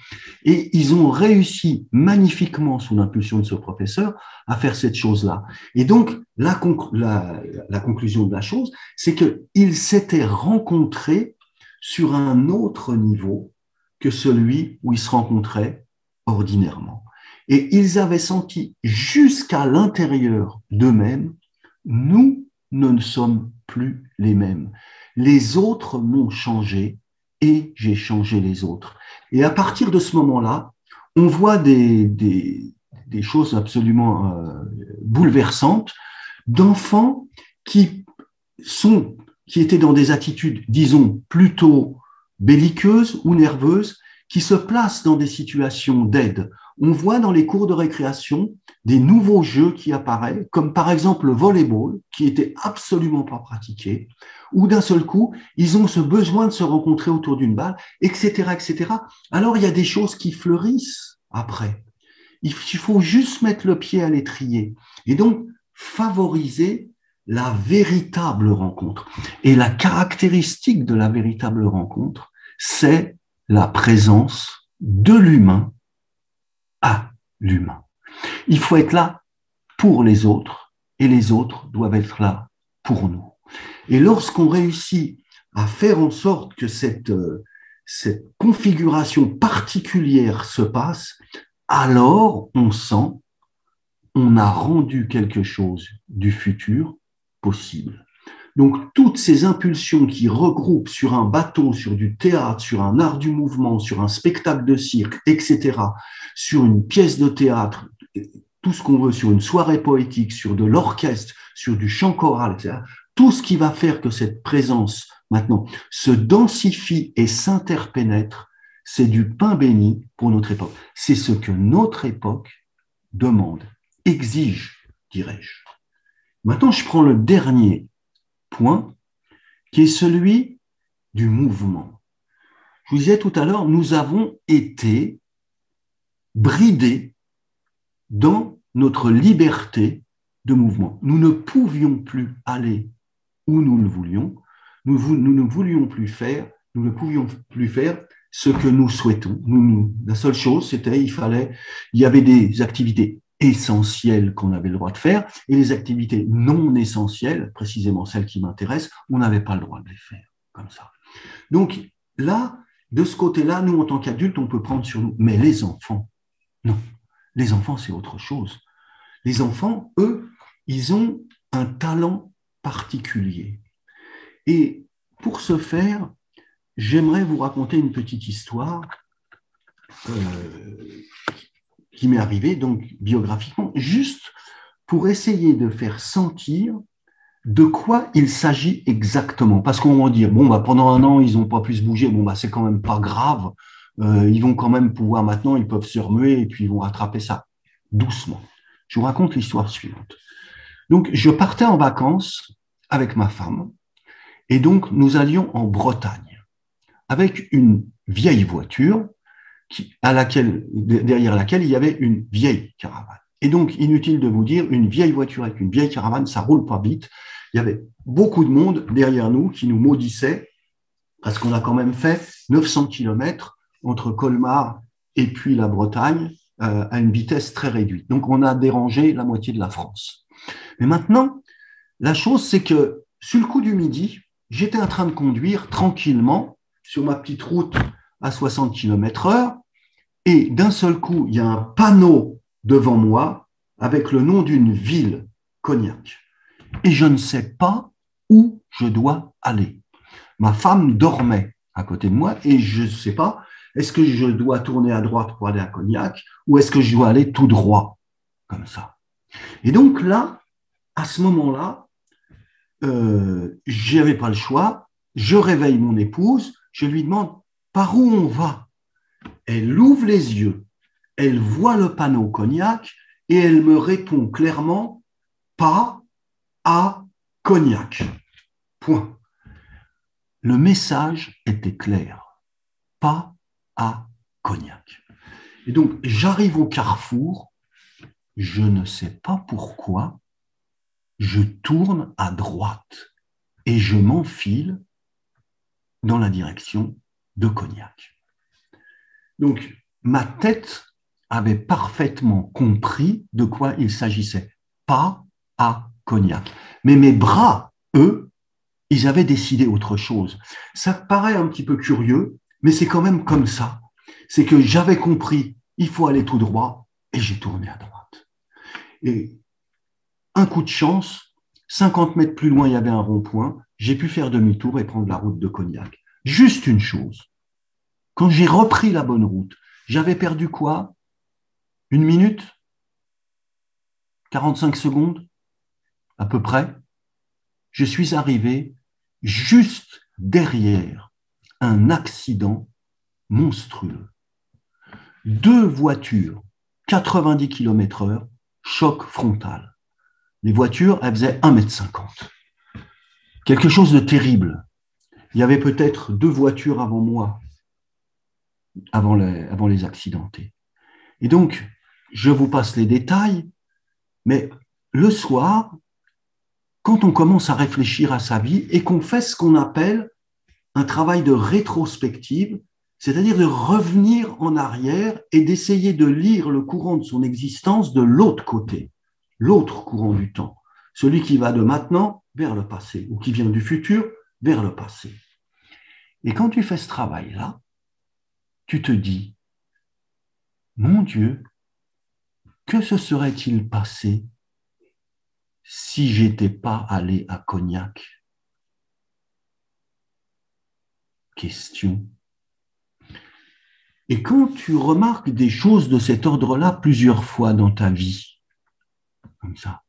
[SPEAKER 3] Et ils ont réussi magnifiquement, sous l'impulsion de ce professeur, à faire cette chose-là. Et donc, la conclusion de la chose, c'est qu'ils s'étaient rencontrés sur un autre niveau que celui où ils se rencontraient ordinairement. Et ils avaient senti jusqu'à l'intérieur d'eux-mêmes, nous ne sommes plus les mêmes. Les autres m'ont changé et j'ai changé les autres. Et à partir de ce moment-là, on voit des choses absolument bouleversantes d'enfants qui étaient dans des attitudes, disons, plutôt belliqueuses ou nerveuses, qui se placent dans des situations d'aide. On voit dans les cours de récréation des nouveaux jeux qui apparaissent, comme par exemple le volleyball, qui était absolument pas pratiqué, où d'un seul coup, ils ont ce besoin de se rencontrer autour d'une balle, etc., etc. Alors, il y a des choses qui fleurissent après. Il faut juste mettre le pied à l'étrier. Et donc, favoriser la véritable rencontre. Et la caractéristique de la véritable rencontre, c'est la présence de l'humain à l'humain. Il faut être là pour les autres et les autres doivent être là pour nous. Et lorsqu'on réussit à faire en sorte que cette configuration particulière se passe, alors on sent on a rendu quelque chose du futur possible. Donc, toutes ces impulsions qui regroupent sur un bateau, sur du théâtre, sur un art du mouvement, sur un spectacle de cirque, etc., sur une pièce de théâtre, tout ce qu'on veut, sur une soirée poétique, sur de l'orchestre, sur du chant choral, etc., tout ce qui va faire que cette présence, maintenant, se densifie et s'interpénètre, c'est du pain béni pour notre époque. C'est ce que notre époque demande, exige, dirais-je. Maintenant, je prends le dernier point, qui est celui du mouvement. Je vous disais tout à l'heure, nous avons été bridés dans notre liberté de mouvement. Nous ne pouvions plus aller où nous le voulions, nous ne voulions plus faire, nous ne pouvions plus faire ce que nous souhaitons. La seule chose, c'était il y avait des activités essentielles qu'on avait le droit de faire et les activités non essentielles, précisément celles qui m'intéressent, on n'avait pas le droit de les faire comme ça. Donc là, de ce côté-là, nous, en tant qu'adultes, on peut prendre sur nous. Mais les enfants, non. Les enfants, c'est autre chose. Les enfants, eux, ils ont un talent particulier. Et pour ce faire, j'aimerais vous raconter une petite histoire qui m'est arrivée, donc biographiquement, juste pour essayer de faire sentir de quoi il s'agit exactement. Parce qu'on va dire, bon, bah, pendant un an, ils n'ont pas pu se bouger, bon, bah, c'est quand même pas grave, ils vont quand même pouvoir maintenant, ils peuvent se remuer et puis ils vont rattraper ça doucement. Je vous raconte l'histoire suivante. Donc, je partais en vacances avec ma femme et donc nous allions en Bretagne avec une vieille voiture derrière laquelle il y avait une vieille caravane. Et donc, inutile de vous dire, une vieille voiture avec une vieille caravane, ça roule pas vite. Il y avait beaucoup de monde derrière nous qui nous maudissait parce qu'on a quand même fait 900 km entre Colmar et puis la Bretagne à une vitesse très réduite. Donc, on a dérangé la moitié de la France. Mais maintenant, la chose, c'est que sur le coup du midi, j'étais en train de conduire tranquillement sur ma petite route à 60 km/h et d'un seul coup, il y a un panneau devant moi avec le nom d'une ville, Cognac. Et je ne sais pas où je dois aller. Ma femme dormait à côté de moi et je ne sais pas, est-ce que je dois tourner à droite pour aller à Cognac ou est-ce que je dois aller tout droit, comme ça. Et donc là, à ce moment-là, je n'avais pas le choix, je réveille mon épouse, je lui demande par où on va. Elle ouvre les yeux, elle voit le panneau Cognac et elle me répond clairement pas à Cognac. Point. Le message était clair. Pas à Cognac. Et donc, j'arrive au carrefour, je ne sais pas pourquoi, je tourne à droite et je m'enfile dans la direction de Cognac. Donc, ma tête avait parfaitement compris de quoi il s'agissait. Pas à Cognac. Mais mes bras, eux, ils avaient décidé autre chose. Ça paraît un petit peu curieux, mais c'est quand même comme ça. C'est que j'avais compris, il faut aller tout droit, et j'ai tourné à droite. Et un coup de chance, 50 mètres plus loin, il y avait un rond-point, j'ai pu faire demi-tour et prendre la route de Cognac. Juste une chose, quand j'ai repris la bonne route, j'avais perdu quoi? 1 minute? 45 secondes? À peu près? Je suis arrivé juste derrière un accident monstrueux. 2 voitures, 90 km/h, choc frontal. Les voitures, elles faisaient 1,50 m. Quelque chose de terrible. Il y avait peut-être 2 voitures avant moi, avant les accidentés. Et donc, je vous passe les détails, mais le soir, quand on commence à réfléchir à sa vie et qu'on fait ce qu'on appelle un travail de rétrospective, c'est-à-dire de revenir en arrière et d'essayer de lire le courant de son existence de l'autre côté, l'autre courant du temps, celui qui va de maintenant vers le passé ou qui vient du futur vers le passé. Et quand tu fais ce travail-là, tu te dis, mon Dieu, que se serait-il passé si j'étais pas allé à Cognac question. Et quand tu remarques des choses de cet ordre-là plusieurs fois dans ta vie, comme ça,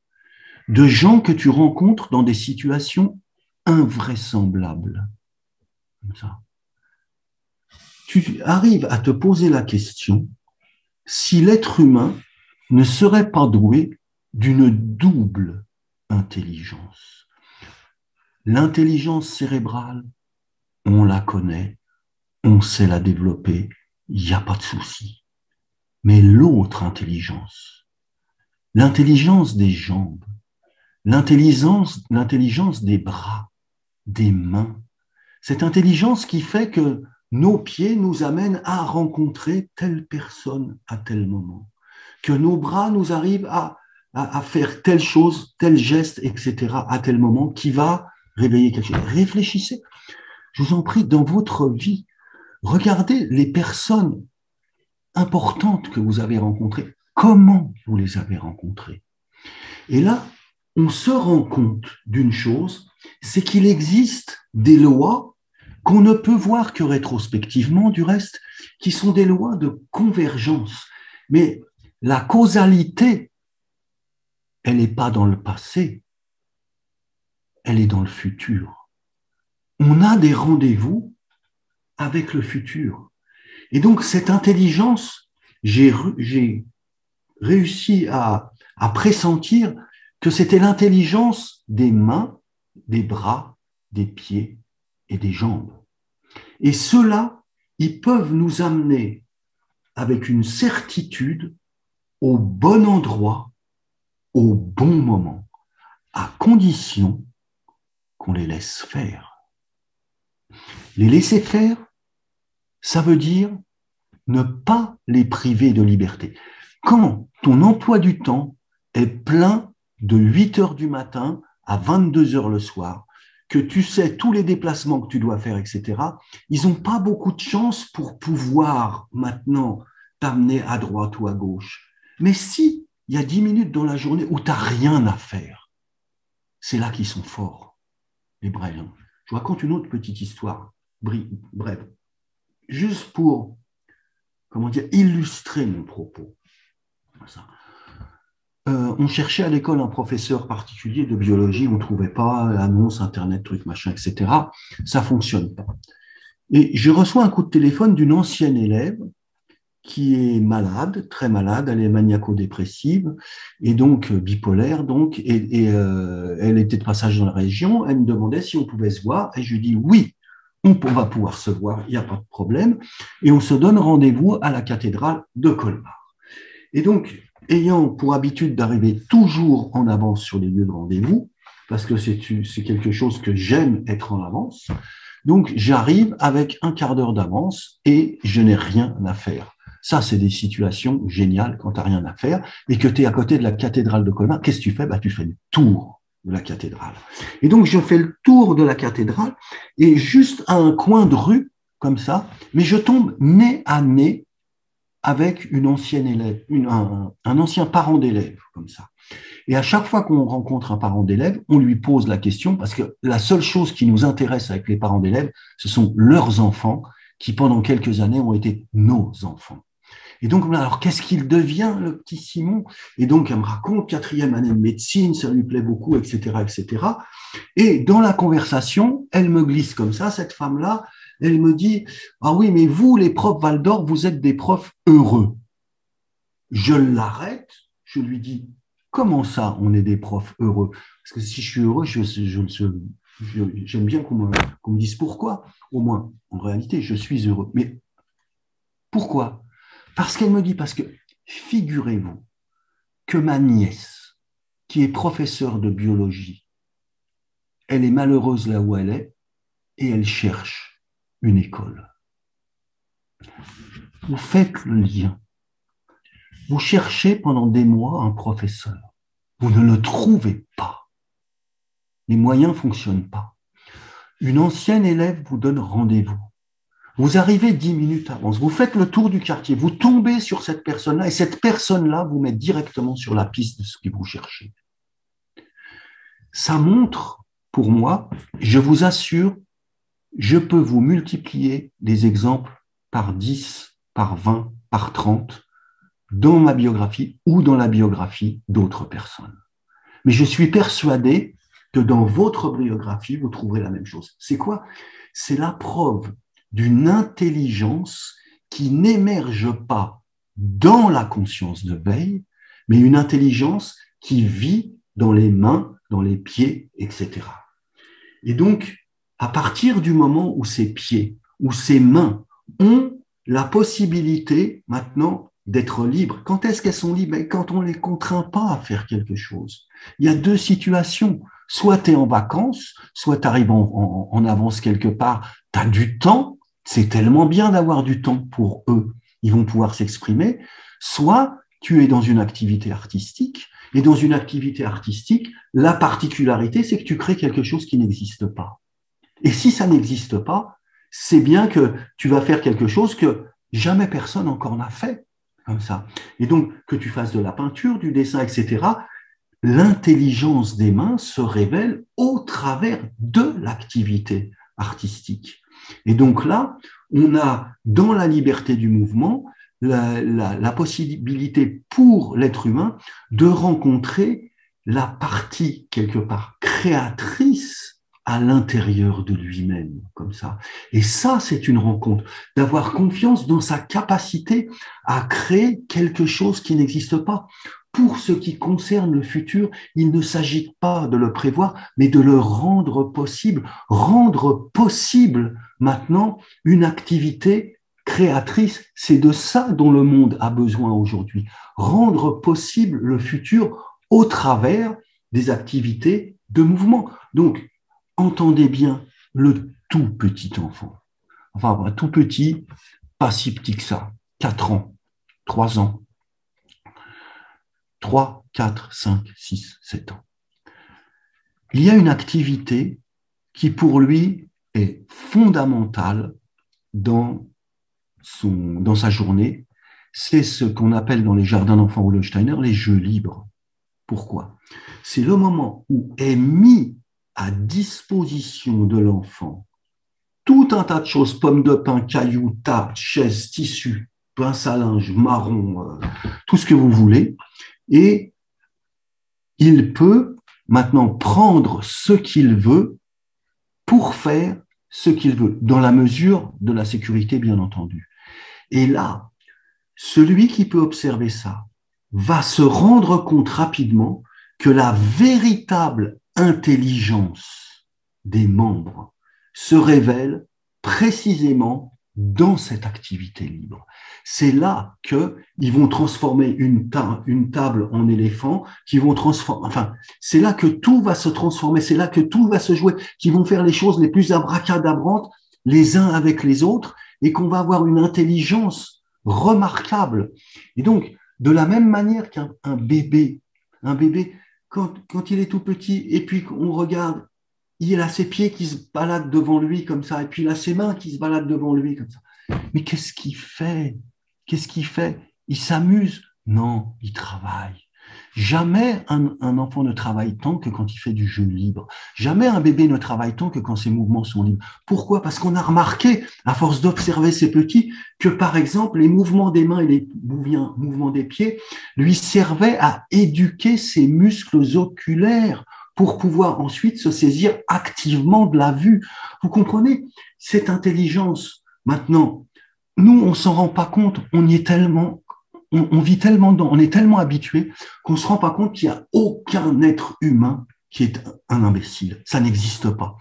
[SPEAKER 3] de gens que tu rencontres dans des situations invraisemblables, comme ça, tu arrives à te poser la question si l'être humain ne serait pas doué d'une double intelligence. L'intelligence cérébrale, on la connaît, on sait la développer, il n'y a pas de souci. Mais l'autre intelligence, l'intelligence des jambes, l'intelligence des bras, des mains, cette intelligence qui fait que nos pieds nous amènent à rencontrer telle personne à tel moment, que nos bras nous arrivent à faire telle chose, tel geste, etc., à tel moment, qui va réveiller quelque chose. Réfléchissez, je vous en prie, dans votre vie, regardez les personnes importantes que vous avez rencontrées, comment vous les avez rencontrées. Et là, on se rend compte d'une chose, c'est qu'il existe des lois qu'on ne peut voir que rétrospectivement, du reste, qui sont des lois de convergence. Mais la causalité, elle n'est pas dans le passé, elle est dans le futur. On a des rendez-vous avec le futur. Et donc, cette intelligence, j'ai réussi à pressentir que c'était l'intelligence des mains, des bras, des pieds et des jambes. Et ceux-là, ils peuvent nous amener avec une certitude au bon endroit, au bon moment, à condition qu'on les laisse faire. Les laisser faire, ça veut dire ne pas les priver de liberté. Quand ton emploi du temps est plein de 8 heures du matin à 22 heures le soir, que tu sais tous les déplacements que tu dois faire, etc., ils n'ont pas beaucoup de chance pour pouvoir maintenant t'amener à droite ou à gauche. Mais si il y a 10 minutes dans la journée où tu n'as rien à faire, c'est là qu'ils sont forts, les Brèves. Je vous raconte une autre petite histoire, brève, juste pour, comment dire, illustrer mon propos. On cherchait à l'école un professeur particulier de biologie, on ne trouvait pas, annonce, internet, truc, machin, etc. Ça ne fonctionne pas. Et je reçois un coup de téléphone d'une ancienne élève qui est malade, très malade, elle est maniaco-dépressive et donc bipolaire, donc, et elle était de passage dans la région, elle me demandait si on pouvait se voir, et je lui dis oui, on va pouvoir se voir, il n'y a pas de problème, et on se donne rendez-vous à la cathédrale de Colmar. Et donc, ayant pour habitude d'arriver toujours en avance sur les lieux de rendez-vous, parce que c'est quelque chose que j'aime être en avance, donc j'arrive avec un quart d'heure d'avance et je n'ai rien à faire. Ça, c'est des situations géniales quand tu n'as rien à faire et que tu es à côté de la cathédrale de Colmar. Qu'est-ce que tu fais? Tu fais le tour de la cathédrale. Et donc, je fais le tour de la cathédrale et juste à un coin de rue, comme ça, mais je tombe nez à nez avec une ancienne élève, un ancien parent d'élève, comme ça. Et à chaque fois qu'on rencontre un parent d'élève, on lui pose la question, parce que la seule chose qui nous intéresse avec les parents d'élèves, ce sont leurs enfants qui, pendant quelques années, ont été nos enfants. Et donc, alors, qu'est-ce qu'il devient, le petit Simon? Et donc, elle me raconte, 4e année de médecine, ça lui plaît beaucoup, etc., etc. Et dans la conversation, elle me glisse comme ça, cette femme-là, elle me dit, ah oui, mais vous, les profs Val-d'Or, vous êtes des profs heureux. Je l'arrête, je lui dis, comment ça, on est des profs heureux? Parce que si je suis heureux, j'aime bien qu'on me dise pourquoi. Au moins, en réalité, je suis heureux. Mais pourquoi? Parce qu'elle me dit, parce que figurez-vous que ma nièce, qui est professeure de biologie, elle est malheureuse là où elle est et elle cherche une école. Vous faites le lien. Vous cherchez pendant des mois un professeur. Vous ne le trouvez pas. Les moyens ne fonctionnent pas. Une ancienne élève vous donne rendez-vous. Vous arrivez 10 minutes avant, vous faites le tour du quartier, vous tombez sur cette personne-là et cette personne-là vous met directement sur la piste de ce que vous cherchez. Ça montre, pour moi, je vous assure, je peux vous multiplier les exemples par 10, par 20, par 30 dans ma biographie ou dans la biographie d'autres personnes. Mais je suis persuadé que dans votre biographie, vous trouverez la même chose. C'est quoi? C'est la preuve d'une intelligence qui n'émerge pas dans la conscience de veille, mais une intelligence qui vit dans les mains, dans les pieds, etc. Et donc, à partir du moment où ces pieds, où ces mains ont la possibilité maintenant d'être libres, quand est-ce qu'elles sont libres? Quand on ne les contraint pas à faire quelque chose. Il y a deux situations. Soit tu es en vacances, soit tu arrives en avance quelque part, tu as du temps, c'est tellement bien d'avoir du temps pour eux, ils vont pouvoir s'exprimer. Soit tu es dans une activité artistique, et dans une activité artistique, la particularité, c'est que tu crées quelque chose qui n'existe pas. Et si ça n'existe pas, c'est bien que tu vas faire quelque chose que jamais personne encore n'a fait, comme ça. Et donc, que tu fasses de la peinture, du dessin, etc., l'intelligence des mains se révèle au travers de l'activité artistique. Et donc là, on a dans la liberté du mouvement la possibilité pour l'être humain de rencontrer la partie quelque part créatrice à l'intérieur de lui-même, comme ça. Et ça, c'est une rencontre, d'avoir confiance dans sa capacité à créer quelque chose qui n'existe pas. Pour ce qui concerne le futur, il ne s'agit pas de le prévoir, mais de le rendre possible. Rendre possible maintenant une activité créatrice, c'est de ça dont le monde a besoin aujourd'hui. Rendre possible le futur au travers des activités de mouvement. Donc, entendez bien le tout petit enfant. Enfin, tout petit, pas si petit que ça. 4 ans, 3 ans. 3, 4, 5, 6, 7 ans. Il y a une activité qui, pour lui, est fondamentale dans sa journée. C'est ce qu'on appelle dans les jardins d'enfants Rudolf Steiner les jeux libres. Pourquoi? C'est le moment où est mis à disposition de l'enfant tout un tas de choses, pommes de pin, cailloux, table, chaises, tissus, pince à linge, marron, tout ce que vous voulez. Et il peut maintenant prendre ce qu'il veut pour faire ce qu'il veut, dans la mesure de la sécurité, bien entendu. Et là, celui qui peut observer ça va se rendre compte rapidement que la véritable intelligence des membres se révèle précisément dans cette activité libre. C'est là qu'ils vont transformer une table en éléphant, c'est là que tout va se transformer, c'est là que tout va se jouer, qu'ils vont faire les choses les plus abracadabrantes les uns avec les autres et qu'on va avoir une intelligence remarquable. Et donc, de la même manière qu'un bébé, quand il est tout petit et puis qu'on regarde, il a ses pieds qui se baladent devant lui comme ça, et puis il a ses mains qui se baladent devant lui comme ça. Mais qu'est-ce qu'il fait? Il s'amuse? Non, il travaille. Jamais un enfant ne travaille tant que quand il fait du jeu libre. Jamais un bébé ne travaille tant que quand ses mouvements sont libres. Pourquoi? Parce qu'on a remarqué, à force d'observer ces petits, que par exemple, les mouvements des mains et les mouvements des pieds lui servaient à éduquer ses muscles oculaires pour pouvoir ensuite se saisir activement de la vue. Vous comprenez? Cette intelligence, maintenant, nous, on s'en rend pas compte, on y est tellement, on vit tellement dedans, on est tellement habitué qu'on se rend pas compte qu'il y a aucun être humain qui est un imbécile. Ça n'existe pas.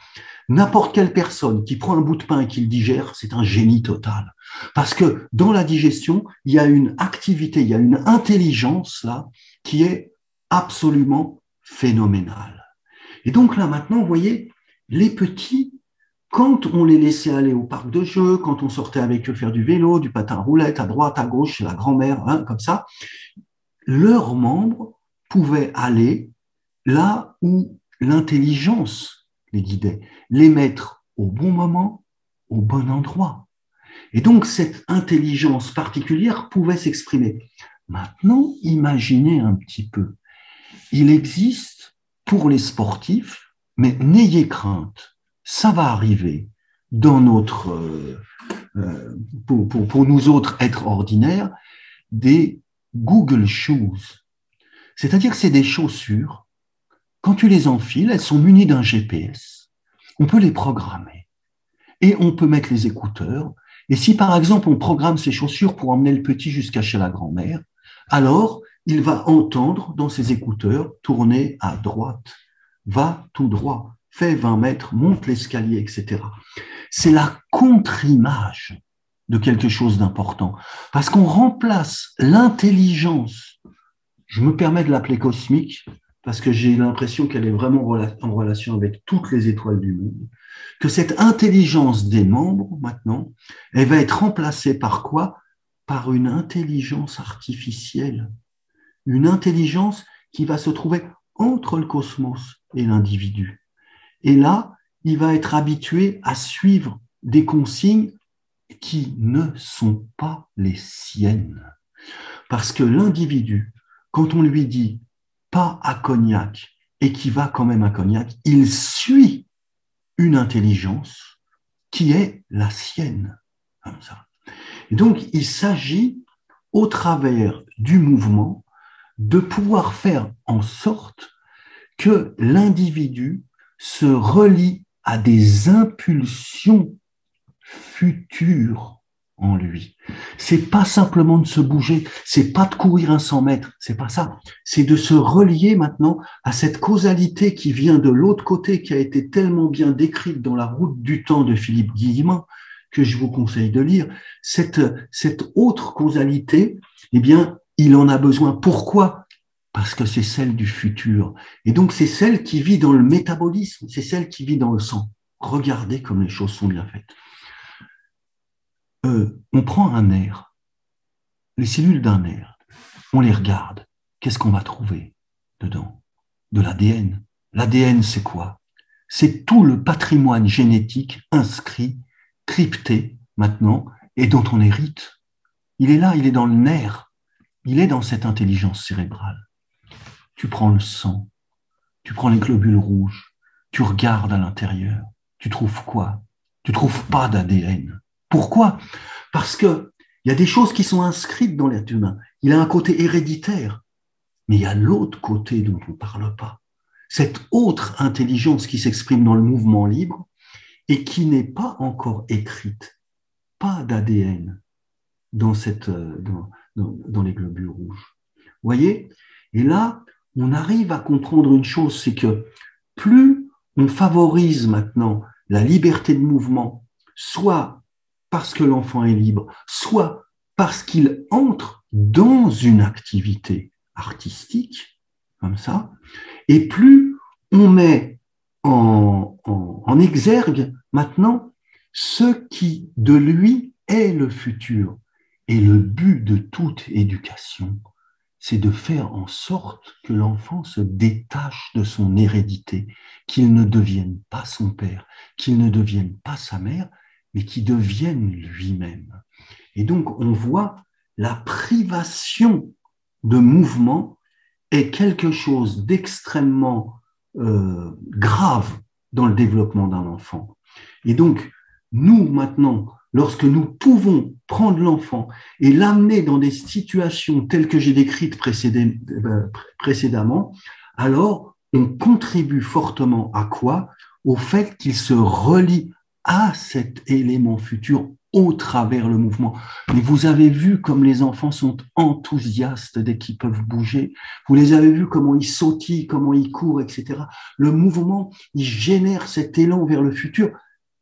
[SPEAKER 3] N'importe quelle personne qui prend un bout de pain et qui le digère, c'est un génie total. Parce que dans la digestion, il y a une activité, il y a une intelligence là qui est absolument phénoménale. Et donc là, maintenant, vous voyez, les petits, quand on les laissait aller au parc de jeux, quand on sortait avec eux faire du vélo, du patin à roulettes, à droite, à gauche, chez la grand-mère, comme ça, leurs membres pouvaient aller là où l'intelligence les guidait, les mettre au bon moment, au bon endroit. Et donc, cette intelligence particulière pouvait s'exprimer. Maintenant, imaginez un petit peu. Il existe pour les sportifs, mais n'ayez crainte, ça va arriver, dans notre, pour nous autres êtres ordinaires, des Google Shoes. C'est-à-dire que c'est des chaussures, quand tu les enfiles, elles sont munies d'un GPS, on peut les programmer et on peut mettre les écouteurs. Et si par exemple on programme ces chaussures pour emmener le petit jusqu'à chez la grand-mère, alors il va entendre dans ses écouteurs tourner à droite, va tout droit, fais 20 mètres, monte l'escalier, etc. C'est la contre-image de quelque chose d'important, parce qu'on remplace l'intelligence, je me permets de l'appeler cosmique, parce que j'ai l'impression qu'elle est vraiment en relation avec toutes les étoiles du monde, que cette intelligence des membres, maintenant, elle va être remplacée par quoi? Par une intelligence artificielle, une intelligence qui va se trouver entre le cosmos et l'individu. Et là, il va être habitué à suivre des consignes qui ne sont pas les siennes. Parce que l'individu, quand on lui dit pas à Cognac et qui va quand même à Cognac, il suit une intelligence qui est la sienne. Comme ça. Et donc, il s'agit, au travers du mouvement, de pouvoir faire en sorte que l'individu se relie à des impulsions futures en lui. C'est pas simplement de se bouger, c'est pas de courir un 100 mètres, c'est pas ça. C'est de se relier maintenant à cette causalité qui vient de l'autre côté, qui a été tellement bien décrite dans La Route du temps de Philippe Guillemot, que je vous conseille de lire. Cette autre causalité, eh bien, il en a besoin. Pourquoi? Parce que c'est celle du futur. Et donc, c'est celle qui vit dans le métabolisme, c'est celle qui vit dans le sang. Regardez comme les choses sont bien faites. On prend un nerf, les cellules d'un nerf, on les regarde. Qu'est-ce qu'on va trouver dedans? De l'ADN. L'ADN, c'est quoi? C'est tout le patrimoine génétique inscrit, crypté maintenant, et dont on hérite. Il est là, il est dans le nerf, il est dans cette intelligence cérébrale. Tu prends le sang, tu prends les globules rouges, tu regardes à l'intérieur, tu trouves quoi? Tu trouves pas d'ADN. Pourquoi? Parce qu'il y a des choses qui sont inscrites dans l'être humain. Il a un côté héréditaire, mais il y a l'autre côté dont on ne parle pas. Cette autre intelligence qui s'exprime dans le mouvement libre et qui n'est pas encore écrite. Pas d'ADN dans les globules rouges. Vous voyez? Et là, on arrive à comprendre une chose, c'est que plus on favorise maintenant la liberté de mouvement, soit parce que l'enfant est libre, soit parce qu'il entre dans une activité artistique, comme ça, et plus on met en exergue maintenant ce qui de lui est le futur. Et le but de toute éducation, c'est de faire en sorte que l'enfant se détache de son hérédité, qu'il ne devienne pas son père, qu'il ne devienne pas sa mère, mais qu'il devienne lui-même. Et donc, on voit la privation de mouvement est quelque chose d'extrêmement grave dans le développement d'un enfant. Et donc, nous, maintenant, lorsque nous pouvons prendre l'enfant et l'amener dans des situations telles que j'ai décrites précédemment, alors on contribue fortement à quoi? Au fait qu'il se relie à cet élément futur au travers le mouvement. Mais vous avez vu comme les enfants sont enthousiastes dès qu'ils peuvent bouger. Vous les avez vus comment ils sautillent, comment ils courent, etc. Le mouvement, il génère cet élan vers le futur.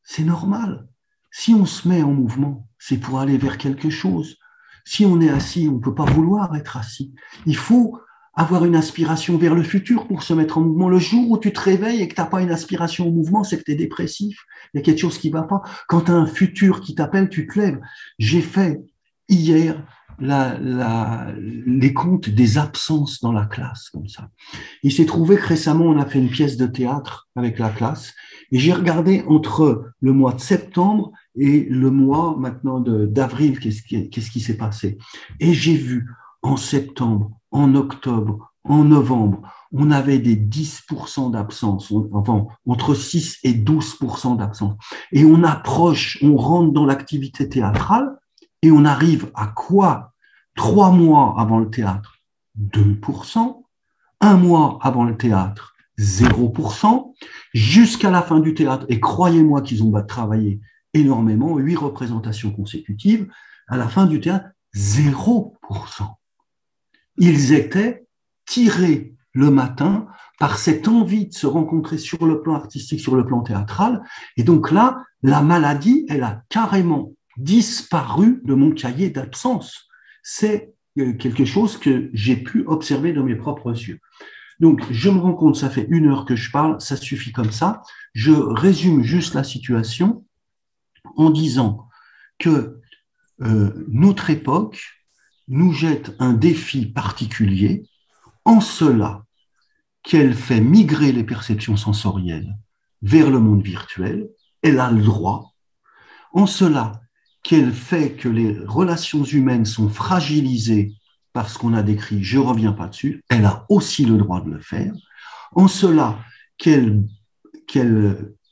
[SPEAKER 3] C'est normal. Si on se met en mouvement, c'est pour aller vers quelque chose. Si on est assis, on ne peut pas vouloir être assis. Il faut avoir une aspiration vers le futur pour se mettre en mouvement. Le jour où tu te réveilles et que tu n'as pas une aspiration au mouvement, c'est que tu es dépressif. Il y a quelque chose qui ne va pas. Quand tu as un futur qui t'appelle, tu te lèves. J'ai fait hier les comptes des absences dans la classe, comme ça. Il s'est trouvé que récemment, on a fait une pièce de théâtre avec la classe et j'ai regardé entre le mois de septembre et le mois maintenant d'avril, qu'est-ce qui s'est passé. Et j'ai vu en septembre, en octobre, en novembre, on avait des 10% d'absence, enfin, entre 6 et 12% d'absence. Et on approche, on rentre dans l'activité théâtrale et on arrive à quoi? 3 mois avant le théâtre, 2%, 1 mois avant le théâtre, 0%, jusqu'à la fin du théâtre. Et croyez-moi qu'ils ont travaillé énormément, 8 représentations consécutives, à la fin du théâtre, 0%. Ils étaient tirés le matin par cette envie de se rencontrer sur le plan artistique, sur le plan théâtral. Et donc là, la maladie, elle a carrément disparu de mon cahier d'absence. C'est quelque chose que j'ai pu observer de mes propres yeux. Donc, je me rends compte, ça fait 1 heure que je parle, ça suffit comme ça. Je résume juste la situation en disant que notre époque nous jette un défi particulier en cela qu'elle fait migrer les perceptions sensorielles vers le monde virtuel, elle a le droit, en cela qu'elle fait que les relations humaines sont fragilisées par ce qu'on a décrit, je ne reviens pas dessus, elle a aussi le droit de le faire, en cela qu'elle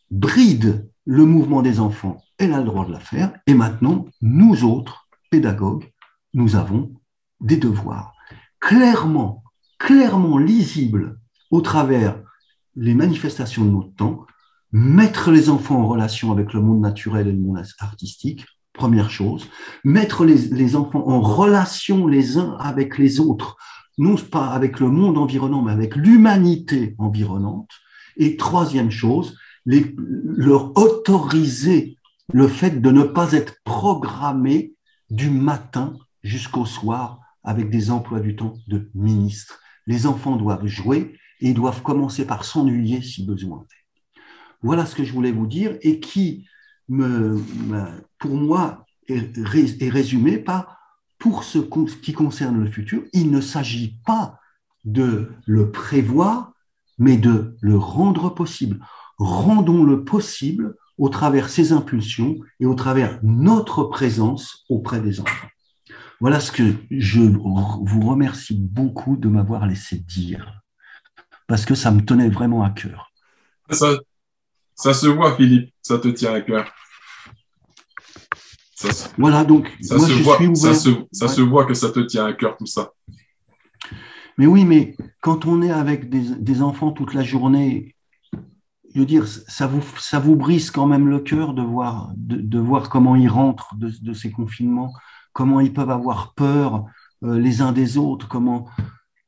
[SPEAKER 3] bride le mouvement des enfants, elle a le droit de le faire, et maintenant, nous autres, pédagogues, nous avons des devoirs clairement lisibles au travers les manifestations de notre temps, mettre les enfants en relation avec le monde naturel et le monde artistique, première chose, mettre les enfants en relation les uns avec les autres, non pas avec le monde environnant, mais avec l'humanité environnante, et troisième chose, leur autoriser le fait de ne pas être programmé du matin jusqu'au soir avec des emplois du temps de ministres. Les enfants doivent jouer et ils doivent commencer par s'ennuyer si besoin. Voilà ce que je voulais vous dire et qui, pour moi, est résumé par pour ce qui concerne le futur, il ne s'agit pas de le prévoir, mais de le rendre possible. Rendons-le possible au travers ces impulsions et au travers notre présence auprès des enfants. Voilà ce que je vous remercie beaucoup de m'avoir laissé dire, parce que ça me tenait vraiment à cœur.
[SPEAKER 2] Ça se voit, Philippe, ça te tient à cœur.
[SPEAKER 3] Voilà, donc
[SPEAKER 2] ça moi, je suis ouvert. Ça se voit que ça te tient à cœur, tout ça.
[SPEAKER 3] Mais oui, mais quand on est avec des enfants toute la journée, je veux dire, ça vous brise quand même le cœur de voir comment ils rentrent de ces confinements, comment ils peuvent avoir peur les uns des autres, quand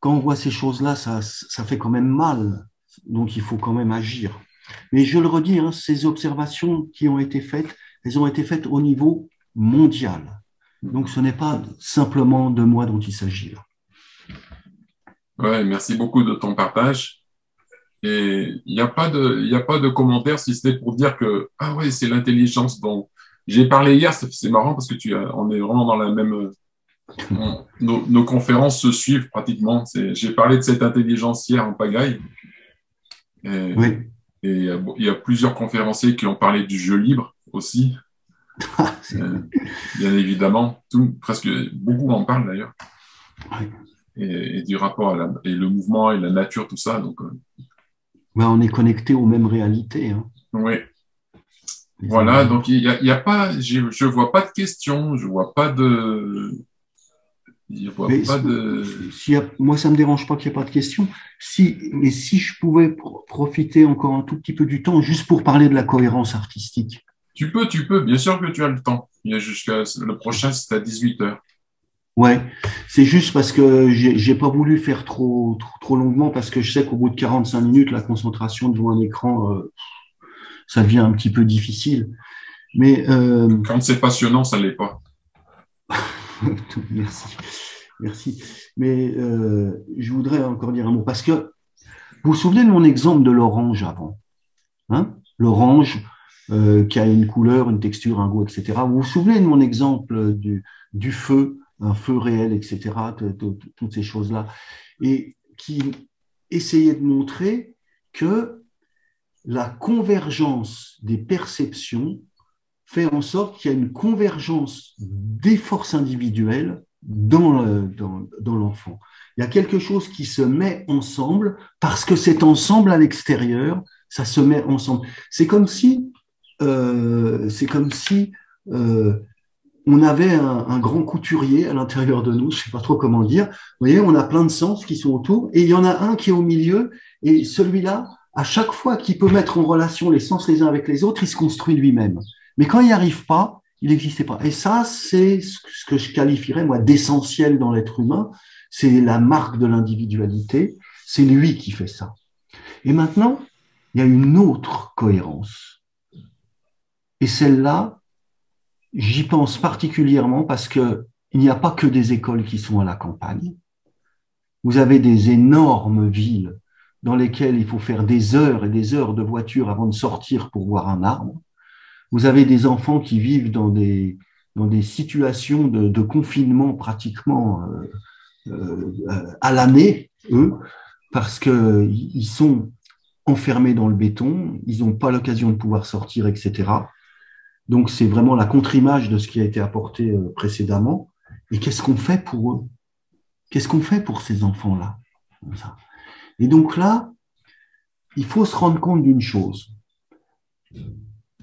[SPEAKER 3] on voit ces choses-là, ça fait quand même mal. Donc, il faut quand même agir. Mais je le redis, hein, ces observations qui ont été faites, elles ont été faites au niveau mondial. Donc, ce n'est pas simplement de moi dont il s'agit là.
[SPEAKER 2] Ouais, merci beaucoup de ton partage. Et il n'y a pas de commentaire si ce n'est pour dire que ah ouais, c'est l'intelligence dont j'ai parlé hier. C'est marrant parce que on est vraiment dans la même. Nos conférences se suivent pratiquement. J'ai parlé de cette intelligence hier en pagaille.
[SPEAKER 3] Oui.
[SPEAKER 2] Et il y a plusieurs conférenciers qui ont parlé du jeu libre aussi. Bien évidemment, presque beaucoup en parlent d'ailleurs.
[SPEAKER 3] Oui.
[SPEAKER 2] Et du rapport et le mouvement et la nature, tout ça. Donc,
[SPEAKER 3] on est connecté aux mêmes réalités. Hein.
[SPEAKER 2] Oui. Voilà, donc il y a pas, je vois pas de questions, je vois pas de.
[SPEAKER 3] Moi, ça ne me dérange pas qu'il n'y ait pas de questions. Mais si je pouvais profiter encore un tout petit peu du temps, juste pour parler de la cohérence artistique.
[SPEAKER 2] Tu peux, bien sûr que tu as le temps. Il y a jusqu'à le prochain, c'est à 18h.
[SPEAKER 3] Ouais, c'est juste parce que j'ai pas voulu faire trop longuement parce que je sais qu'au bout de 45 minutes, la concentration devant un écran, ça devient un petit peu difficile. Mais
[SPEAKER 2] quand c'est passionnant, ça l'est pas.
[SPEAKER 3] Merci. Mais je voudrais encore dire un mot parce que vous vous souvenez de mon exemple de l'orange avant, hein? L'orange qui a une couleur, une texture, un goût, etc. Vous vous souvenez de mon exemple du feu, un feu réel, etc. Toutes ces choses-là, et qui essayait de montrer que la convergence des perceptions fait en sorte qu'il y a une convergence des forces individuelles dans l'enfant. Il y a quelque chose qui se met ensemble parce que c'est ensemble à l'extérieur, ça se met ensemble. C'est comme si, on avait un grand couturier à l'intérieur de nous, je ne sais pas trop comment dire. Vous voyez, on a plein de sens qui sont autour et il y en a un qui est au milieu et celui-là, à chaque fois qu'il peut mettre en relation les sens les uns avec les autres, il se construit lui-même. Mais quand il n'y arrive pas, il n'existait pas. Et ça, c'est ce que je qualifierais, moi, d'essentiel dans l'être humain. C'est la marque de l'individualité. C'est lui qui fait ça. Et maintenant, il y a une autre cohérence. Et celle-là, j'y pense particulièrement parce qu'il n'y a pas que des écoles qui sont à la campagne. Vous avez des énormes villes dans lesquelles il faut faire des heures et des heures de voiture avant de sortir pour voir un arbre. Vous avez des enfants qui vivent dans des situations de confinement pratiquement à l'année, eux, parce qu'ils sont enfermés dans le béton, ils n'ont pas l'occasion de pouvoir sortir, etc. Donc, c'est vraiment la contre-image de ce qui a été apporté précédemment. Et qu'est-ce qu'on fait pour eux? Qu'est-ce qu'on fait pour ces enfants-là? Et donc là, il faut se rendre compte d'une chose.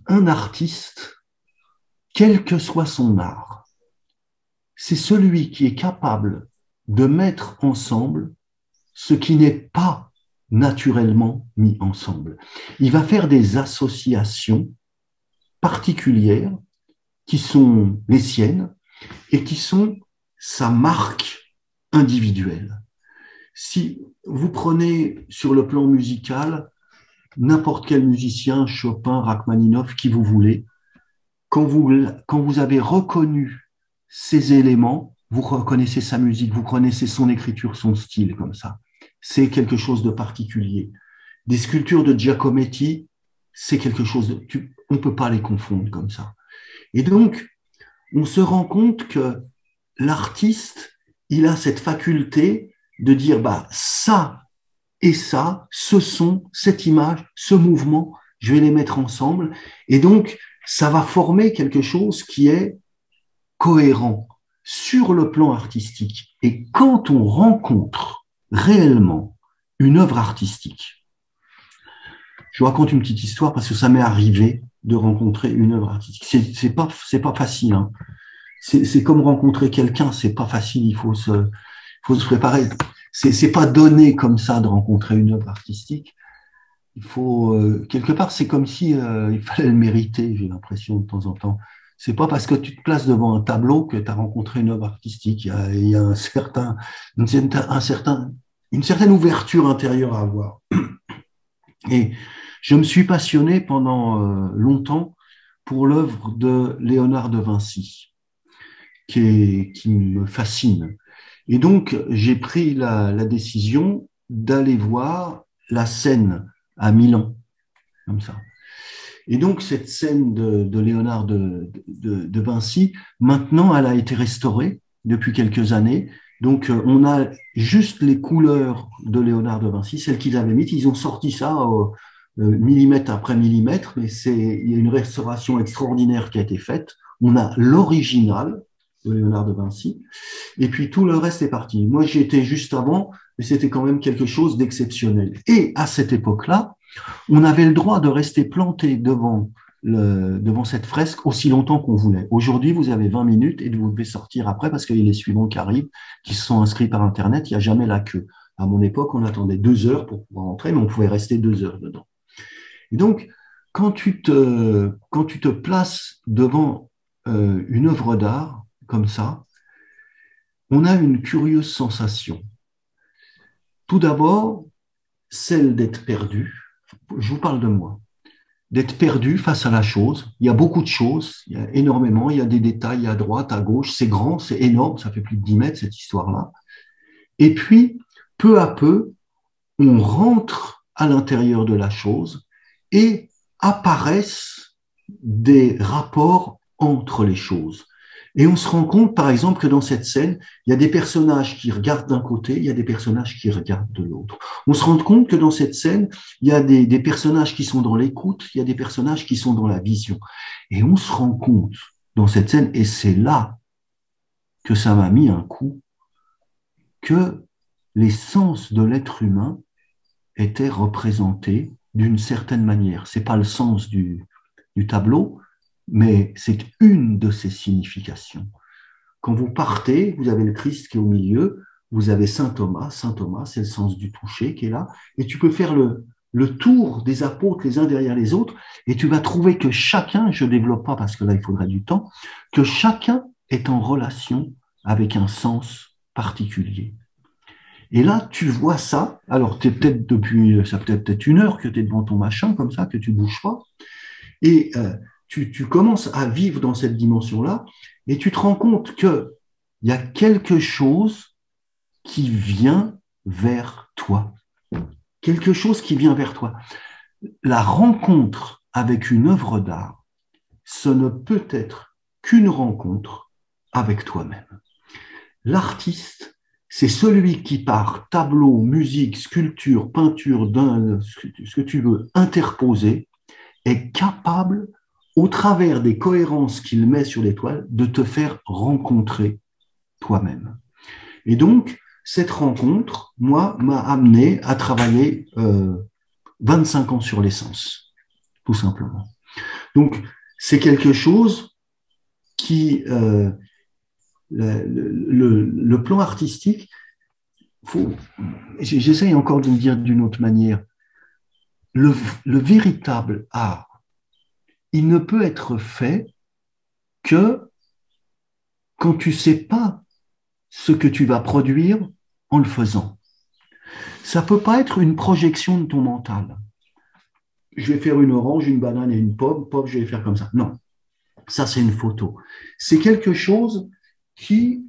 [SPEAKER 3] Un artiste, quel que soit son art, c'est celui qui est capable de mettre ensemble ce qui n'est pas naturellement mis ensemble. Il va faire des associations particulières qui sont les siennes et qui sont sa marque individuelle. Si vous prenez sur le plan musical n'importe quel musicien, Chopin, Rachmaninoff, qui vous voulez, quand vous avez reconnu ces éléments, vous reconnaissez sa musique, vous connaissez son écriture, son style, comme ça. C'est quelque chose de particulier. Des sculptures de Giacometti, c'est quelque chose on ne peut pas les confondre comme ça. Et donc, on se rend compte que l'artiste, il a cette faculté de dire, ça et ça, ce son, cette image, ce mouvement, je vais les mettre ensemble. Et donc, ça va former quelque chose qui est cohérent sur le plan artistique. Et quand on rencontre réellement une œuvre artistique, je vous raconte une petite histoire parce que ça m'est arrivé de rencontrer une œuvre artistique. C'est pas facile, hein. C'est comme rencontrer quelqu'un, c'est pas facile, il faut se préparer. C'est pas donné comme ça de rencontrer une œuvre artistique. Il faut, quelque part, c'est comme si il fallait le mériter, j'ai l'impression, de temps en temps. C'est pas parce que tu te places devant un tableau que tu as rencontré une œuvre artistique. Il y a une certaine ouverture intérieure à avoir. Et je me suis passionné pendant longtemps pour l'œuvre de Léonard de Vinci, qui me fascine. Et donc, j'ai pris la décision d'aller voir la scène à Milan, comme ça. Et donc, cette scène de Léonard de Vinci, maintenant, elle a été restaurée depuis quelques années. Donc, on a juste les couleurs de Léonard de Vinci, celles qu'ils avaient mises. Ils ont sorti ça millimètre après millimètre, mais il y a une restauration extraordinaire qui a été faite. On a l'original de Léonard de Vinci, et puis tout le reste est parti. Moi, j'y étais juste avant, mais c'était quand même quelque chose d'exceptionnel. Et à cette époque-là, on avait le droit de rester planté devant cette fresque aussi longtemps qu'on voulait. Aujourd'hui, vous avez 20 minutes et vous devez sortir après parce qu'il y a les suivants qui arrivent, qui se sont inscrits par Internet. Il n'y a jamais la queue. À mon époque, on attendait 2 heures pour pouvoir entrer, mais on pouvait rester 2 heures dedans. Et donc, quand tu te places devant une œuvre d'art comme ça, on a une curieuse sensation. Tout d'abord, celle d'être perdu. Je vous parle de moi. D'être perdu face à la chose. Il y a beaucoup de choses, il y a énormément, il y a des détails, il y a à droite, à gauche, c'est grand, c'est énorme, ça fait plus de 10 mètres cette histoire-là. Et puis, peu à peu, on rentre à l'intérieur de la chose et apparaissent des rapports entre les choses. Et on se rend compte, par exemple, que dans cette scène, il y a des personnages qui regardent d'un côté, il y a des personnages qui regardent de l'autre. On se rend compte que dans cette scène, il y a des personnages qui sont dans l'écoute, il y a des personnages qui sont dans la vision. Et on se rend compte dans cette scène, et c'est là que ça m'a mis un coup, que les sens de l'être humain étaient représentés d'une certaine manière. Ce n'est pas le sens du tableau, mais c'est une de ses significations. Quand vous partez, vous avez le Christ qui est au milieu, vous avez Saint Thomas, c'est le sens du toucher qui est là, et tu peux faire le tour des apôtres les uns derrière les autres, et tu vas trouver que chacun, je ne développe pas parce que là il faudrait du temps, que chacun est en relation avec un sens particulier. Et là, tu vois ça, alors tu es peut-être depuis, ça peut-être une heure que tu es devant ton machin, comme ça, que tu ne bouges pas, et tu commences à vivre dans cette dimension-là, et tu te rends compte qu'il y a quelque chose qui vient vers toi. Quelque chose qui vient vers toi. La rencontre avec une œuvre d'art, ce ne peut être qu'une rencontre avec toi-même. L'artiste, c'est celui qui, par tableau, musique, sculpture, peinture, ce que tu veux, interposer, est capable, au travers des cohérences qu'il met sur les toiles, de te faire rencontrer toi-même. Et donc, cette rencontre, moi, m'a amené à travailler 25 ans sur l'essence, tout simplement. Donc, c'est quelque chose qui, le plan artistique, j'essaye encore de le dire d'une autre manière, le véritable art, il ne peut être fait que quand tu ne sais pas ce que tu vas produire en le faisant. Ça ne peut pas être une projection de ton mental. Je vais faire une orange, une banane et une pomme, je vais faire comme ça. Non, ça c'est une photo. C'est quelque chose qui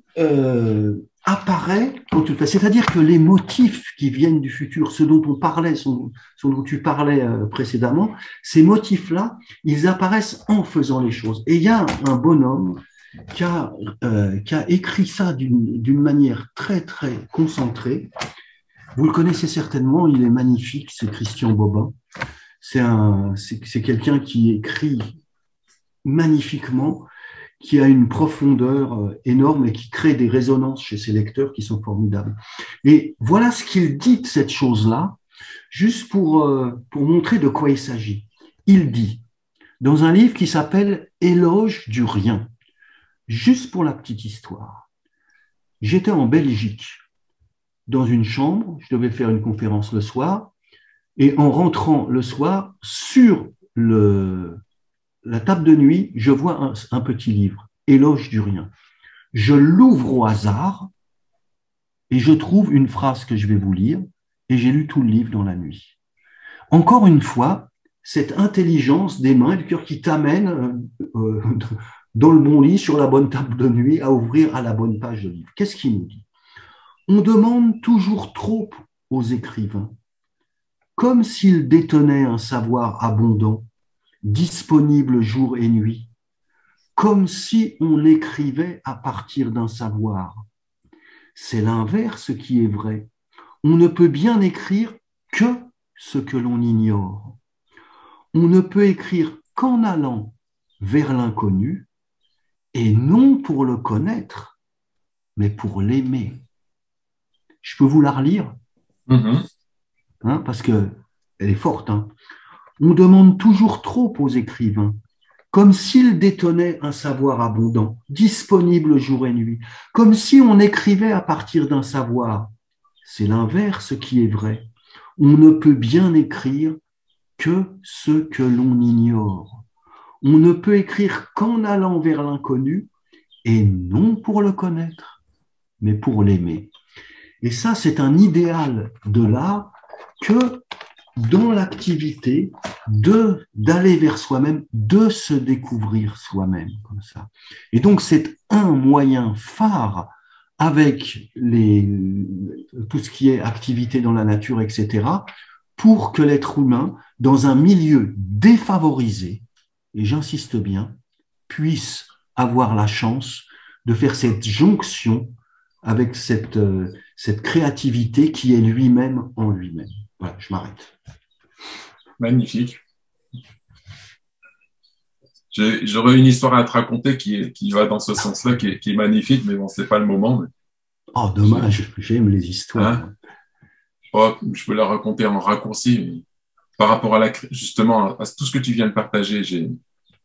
[SPEAKER 3] apparaît quand tu le fais. C'est-à-dire que les motifs qui viennent du futur, ce dont on parlait, ce dont tu parlais précédemment, ces motifs-là, ils apparaissent en faisant les choses. Et il y a un bonhomme qui a écrit ça d'une manière très, très concentrée. Vous le connaissez certainement, il est magnifique, c'est Christian Bobin. C'est quelqu'un qui écrit magnifiquement, qui a une profondeur énorme et qui crée des résonances chez ses lecteurs qui sont formidables. Et voilà ce qu'il dit de cette chose-là, juste pour montrer de quoi il s'agit. Il dit, dans un livre qui s'appelle « Éloge du rien », juste pour la petite histoire, j'étais en Belgique, dans une chambre, je devais faire une conférence le soir, et en rentrant le soir, sur la table de nuit, je vois un petit livre, Éloge du rien. Je l'ouvre au hasard et je trouve une phrase que je vais vous lire, et j'ai lu tout le livre dans la nuit. Encore une fois, cette intelligence des mains et du cœur qui t'amène dans le bon lit, sur la bonne table de nuit, à ouvrir à la bonne page de livre. Qu'est-ce qu'il nous dit ? On demande toujours trop aux écrivains, comme s'ils détenaient un savoir abondant, disponible jour et nuit, comme si on écrivait à partir d'un savoir. C'est l'inverse qui est vrai. On ne peut bien écrire que ce que l'on ignore. On ne peut écrire qu'en allant vers l'inconnu, et non pour le connaître, mais pour l'aimer. Je peux vous la relire, parce qu'elle est forte. On demande toujours trop aux écrivains, comme s'ils détenaient un savoir abondant, disponible jour et nuit, comme si on écrivait à partir d'un savoir. C'est l'inverse qui est vrai. On ne peut bien écrire que ce que l'on ignore. On ne peut écrire qu'en allant vers l'inconnu, et non pour le connaître, mais pour l'aimer. Et ça, c'est un idéal de l'art que dans l'activité d'aller vers soi-même, de se découvrir soi-même comme ça. Et donc, c'est un moyen phare avec tout ce qui est activité dans la nature, etc., pour que l'être humain, dans un milieu défavorisé, et j'insiste bien, puisse avoir la chance de faire cette jonction avec cette créativité qui est lui-même en lui-même. Voilà, je m'arrête.
[SPEAKER 2] Magnifique. J'aurais une histoire à te raconter qui va dans ce sens-là, qui est magnifique, mais bon, c'est pas le moment. Mais
[SPEAKER 3] Oh, dommage, j'aime les histoires.
[SPEAKER 2] hein, oh, je peux la raconter en raccourci, mais par rapport à justement à tout ce que tu viens de partager,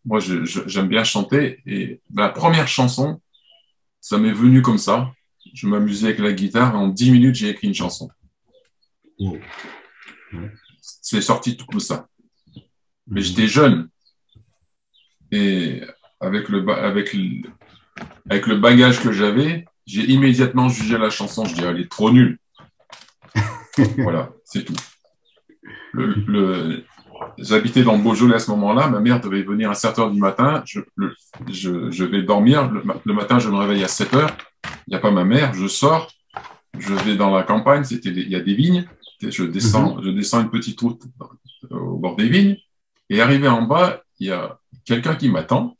[SPEAKER 2] moi, j'aime bien chanter et la première chanson, ça m'est venu comme ça. Je m'amusais avec la guitare et en 10 minutes, j'ai écrit une chanson.
[SPEAKER 3] Oh.
[SPEAKER 2] C'est sorti tout comme ça. Mais
[SPEAKER 3] Mhm.
[SPEAKER 2] j'étais jeune et avec le bagage que j'avais, j'ai immédiatement jugé la chanson. Je dis, elle est trop nulle. Voilà, c'est tout. J'habitais dans le Beaujolais à ce moment-là. Ma mère devait venir à 7 heures du matin. Je vais dormir. Le matin, je me réveille à 7 heures. Il n'y a pas ma mère. Je sors. Je vais dans la campagne. Il y a des vignes. Je descends une petite route au bord des vignes. Et arrivé en bas, il y a quelqu'un qui m'attend,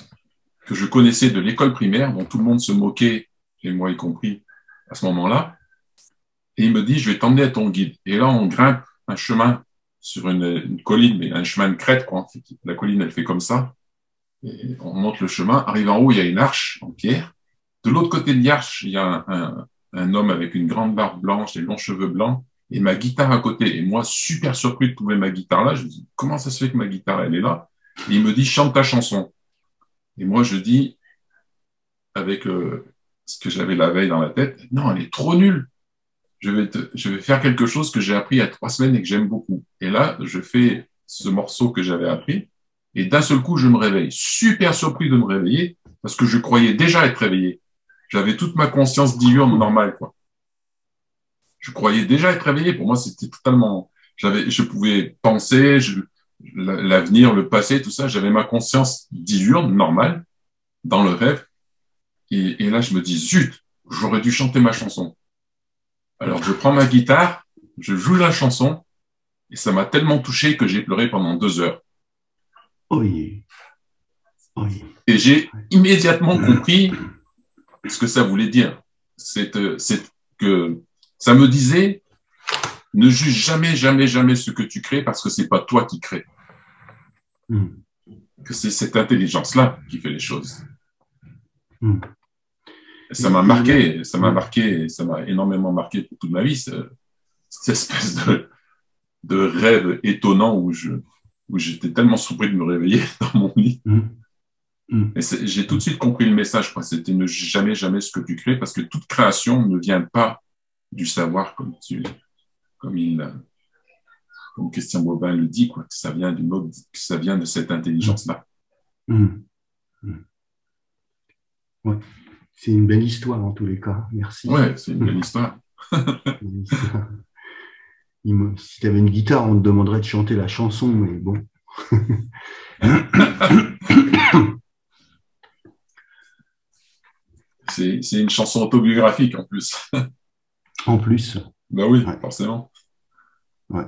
[SPEAKER 2] que je connaissais de l'école primaire, dont tout le monde se moquait, et moi y compris, à ce moment-là. Et il me dit, je vais t'emmener à ton guide. Et là, on grimpe un chemin sur une colline, mais un chemin de crête, quoi. La colline, elle fait comme ça. Et on monte le chemin. Arrivé en haut, il y a une arche en pierre. De l'autre côté de l'arche, il y a un homme avec une grande barbe blanche, des longs cheveux blancs, et ma guitare à côté. Et moi, super surpris de trouver ma guitare là, je me dis, comment ça se fait que ma guitare, elle est là? Et il me dit, chante ta chanson. Et moi, je dis, avec ce que j'avais la veille dans la tête, non, elle est trop nulle. Je vais faire quelque chose que j'ai appris il y a 3 semaines et que j'aime beaucoup. Et là, je fais ce morceau que j'avais appris, et d'un seul coup, je me réveille. Super surpris de me réveiller, parce que je croyais déjà être réveillé. J'avais toute ma conscience diurne normale, quoi. Je croyais déjà être réveillé. Pour moi, c'était totalement... Je pouvais penser, l'avenir, le passé, tout ça. J'avais ma conscience diurne, normale, dans le rêve. Et là, je me dis, zut, j'aurais dû chanter ma chanson. Alors, je prends ma guitare, je joue la chanson, et ça m'a tellement touché que j'ai pleuré pendant 2 heures.
[SPEAKER 3] Oui. Oui.
[SPEAKER 2] Et j'ai immédiatement compris ce que ça voulait dire. C'est que ça me disait, ne juge jamais, jamais, jamais ce que tu crées parce que c'est pas toi qui crée. Que c'est cette intelligence-là qui fait les choses. Et ça m'a marqué, ça m'a énormément marqué pour toute ma vie, cette espèce de rêve étonnant où j'étais tellement surpris de me réveiller dans mon lit. Et j'ai tout de suite compris le message, quoi. C'était ne jamais, jamais ce que tu crées, parce que toute création ne vient pas du savoir, comme Christian Bobin le dit, quoi, que ça vient que ça vient de cette intelligence-là.
[SPEAKER 3] Ouais. C'est une belle histoire en tous les cas. Merci.
[SPEAKER 2] Ouais, c'est une belle histoire.
[SPEAKER 3] Si tu avais une guitare, on te demanderait de chanter la chanson, mais bon.
[SPEAKER 2] C'est une chanson autobiographique en plus.
[SPEAKER 3] En plus.
[SPEAKER 2] Ben oui, ouais. Forcément.
[SPEAKER 3] Ouais.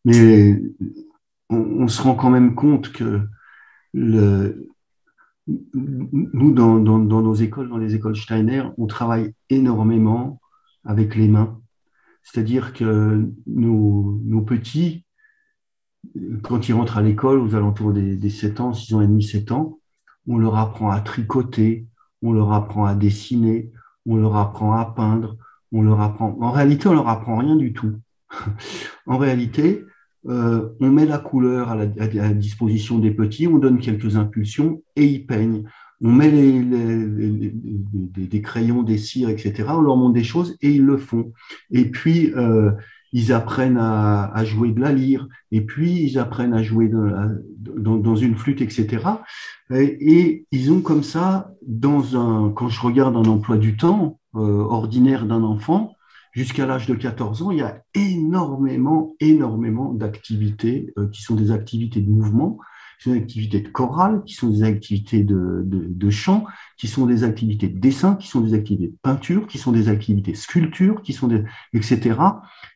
[SPEAKER 3] Mais on se rend quand même compte que nous, dans nos écoles, dans les écoles Steiner, on travaille énormément avec les mains. C'est-à-dire que nos petits, quand ils rentrent à l'école, aux alentours des 7 ans, 6 ans et demi, 7 ans, on leur apprend à tricoter, on leur apprend à dessiner, on leur apprend à peindre, on leur apprend... En réalité, on leur apprend rien du tout. En réalité, on met la couleur à la disposition des petits, on donne quelques impulsions et ils peignent. On met des crayons, des cires, etc. On leur montre des choses et ils le font. Et puis, ils apprennent à jouer de la lyre. Et puis, ils apprennent à jouer dans une flûte, etc. Et ils ont comme ça, quand je regarde un emploi du temps ordinaire d'un enfant, jusqu'à l'âge de 14 ans, il y a énormément d'activités qui sont des activités de mouvement, qui sont des activités de chorale, qui sont des activités de chant, qui sont des activités de dessin, qui sont des activités de peinture, qui sont des activités de sculpture, etc.,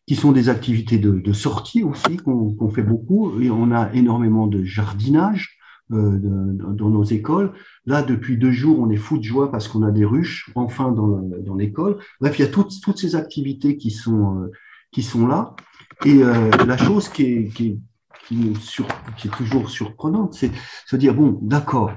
[SPEAKER 3] qui sont des activités de sortie aussi, qu'on fait beaucoup. Et on a énormément de jardinage dans nos écoles. Là, depuis 2 jours, on est fou de joie parce qu'on a des ruches, enfin, dans l'école. Bref, il y a toutes ces activités qui sont là. Et la chose qui qui est toujours surprenante, c'est se dire, bon, d'accord,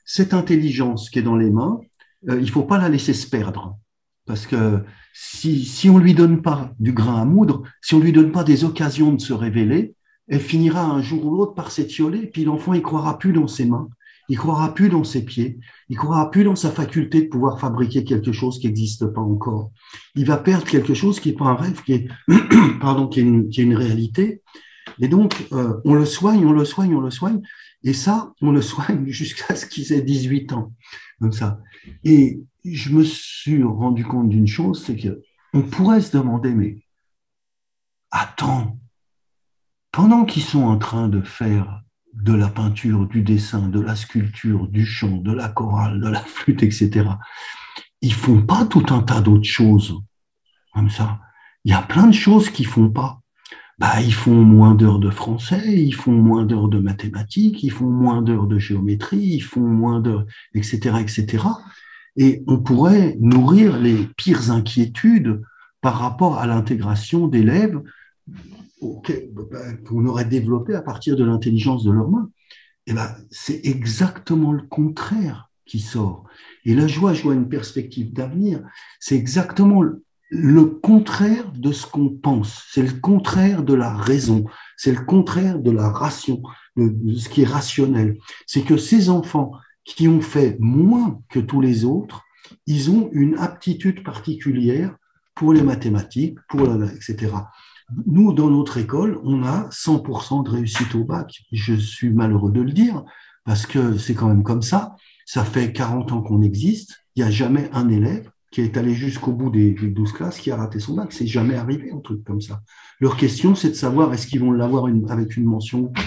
[SPEAKER 3] cette intelligence qui est dans les mains, il ne faut pas la laisser se perdre. Parce que si on ne lui donne pas du grain à moudre, si on ne lui donne pas des occasions de se révéler, elle finira un jour ou l'autre par s'étioler, puis l'enfant, il ne croira plus dans ses mains, il ne croira plus dans ses pieds, il ne croira plus dans sa faculté de pouvoir fabriquer quelque chose qui n'existe pas encore. Il va perdre quelque chose qui n'est pas un rêve, qui est, pardon, qui est une réalité. Et donc, on le soigne, on le soigne, on le soigne. Et ça, on le soigne jusqu'à ce qu'il ait 18 ans, comme ça. Et je me suis rendu compte d'une chose, c'est qu'on pourrait se demander, mais attends, pendant qu'ils sont en train de faire de la peinture, du dessin, de la sculpture, du chant, de la chorale, de la flûte, etc., ils font pas tout un tas d'autres choses, comme ça. Il y a plein de choses qu'ils font pas. Bah, ils font moins d'heures de français, ils font moins d'heures de mathématiques, ils font moins d'heures de géométrie, ils font moins d'heures, etc., etc. Et on pourrait nourrir les pires inquiétudes par rapport à l'intégration d'élèves qu'on aurait développé à partir de l'intelligence de leurs mains. Et ben, c'est exactement le contraire qui sort. Et là, je vois une perspective d'avenir. C'est exactement le contraire de ce qu'on pense. C'est le contraire de la raison. C'est le contraire de la ration, de ce qui est rationnel. C'est que ces enfants qui ont fait moins que tous les autres, ils ont une aptitude particulière pour les mathématiques, etc. Nous, dans notre école, on a 100% de réussite au bac. Je suis malheureux de le dire, parce que c'est quand même comme ça. Ça fait 40 ans qu'on existe. Il n'y a jamais un élève qui est allé jusqu'au bout des 12 classes qui a raté son bac. C'est jamais arrivé, un truc comme ça. Leur question, c'est de savoir est-ce qu'ils vont l'avoir avec une mention ou pas.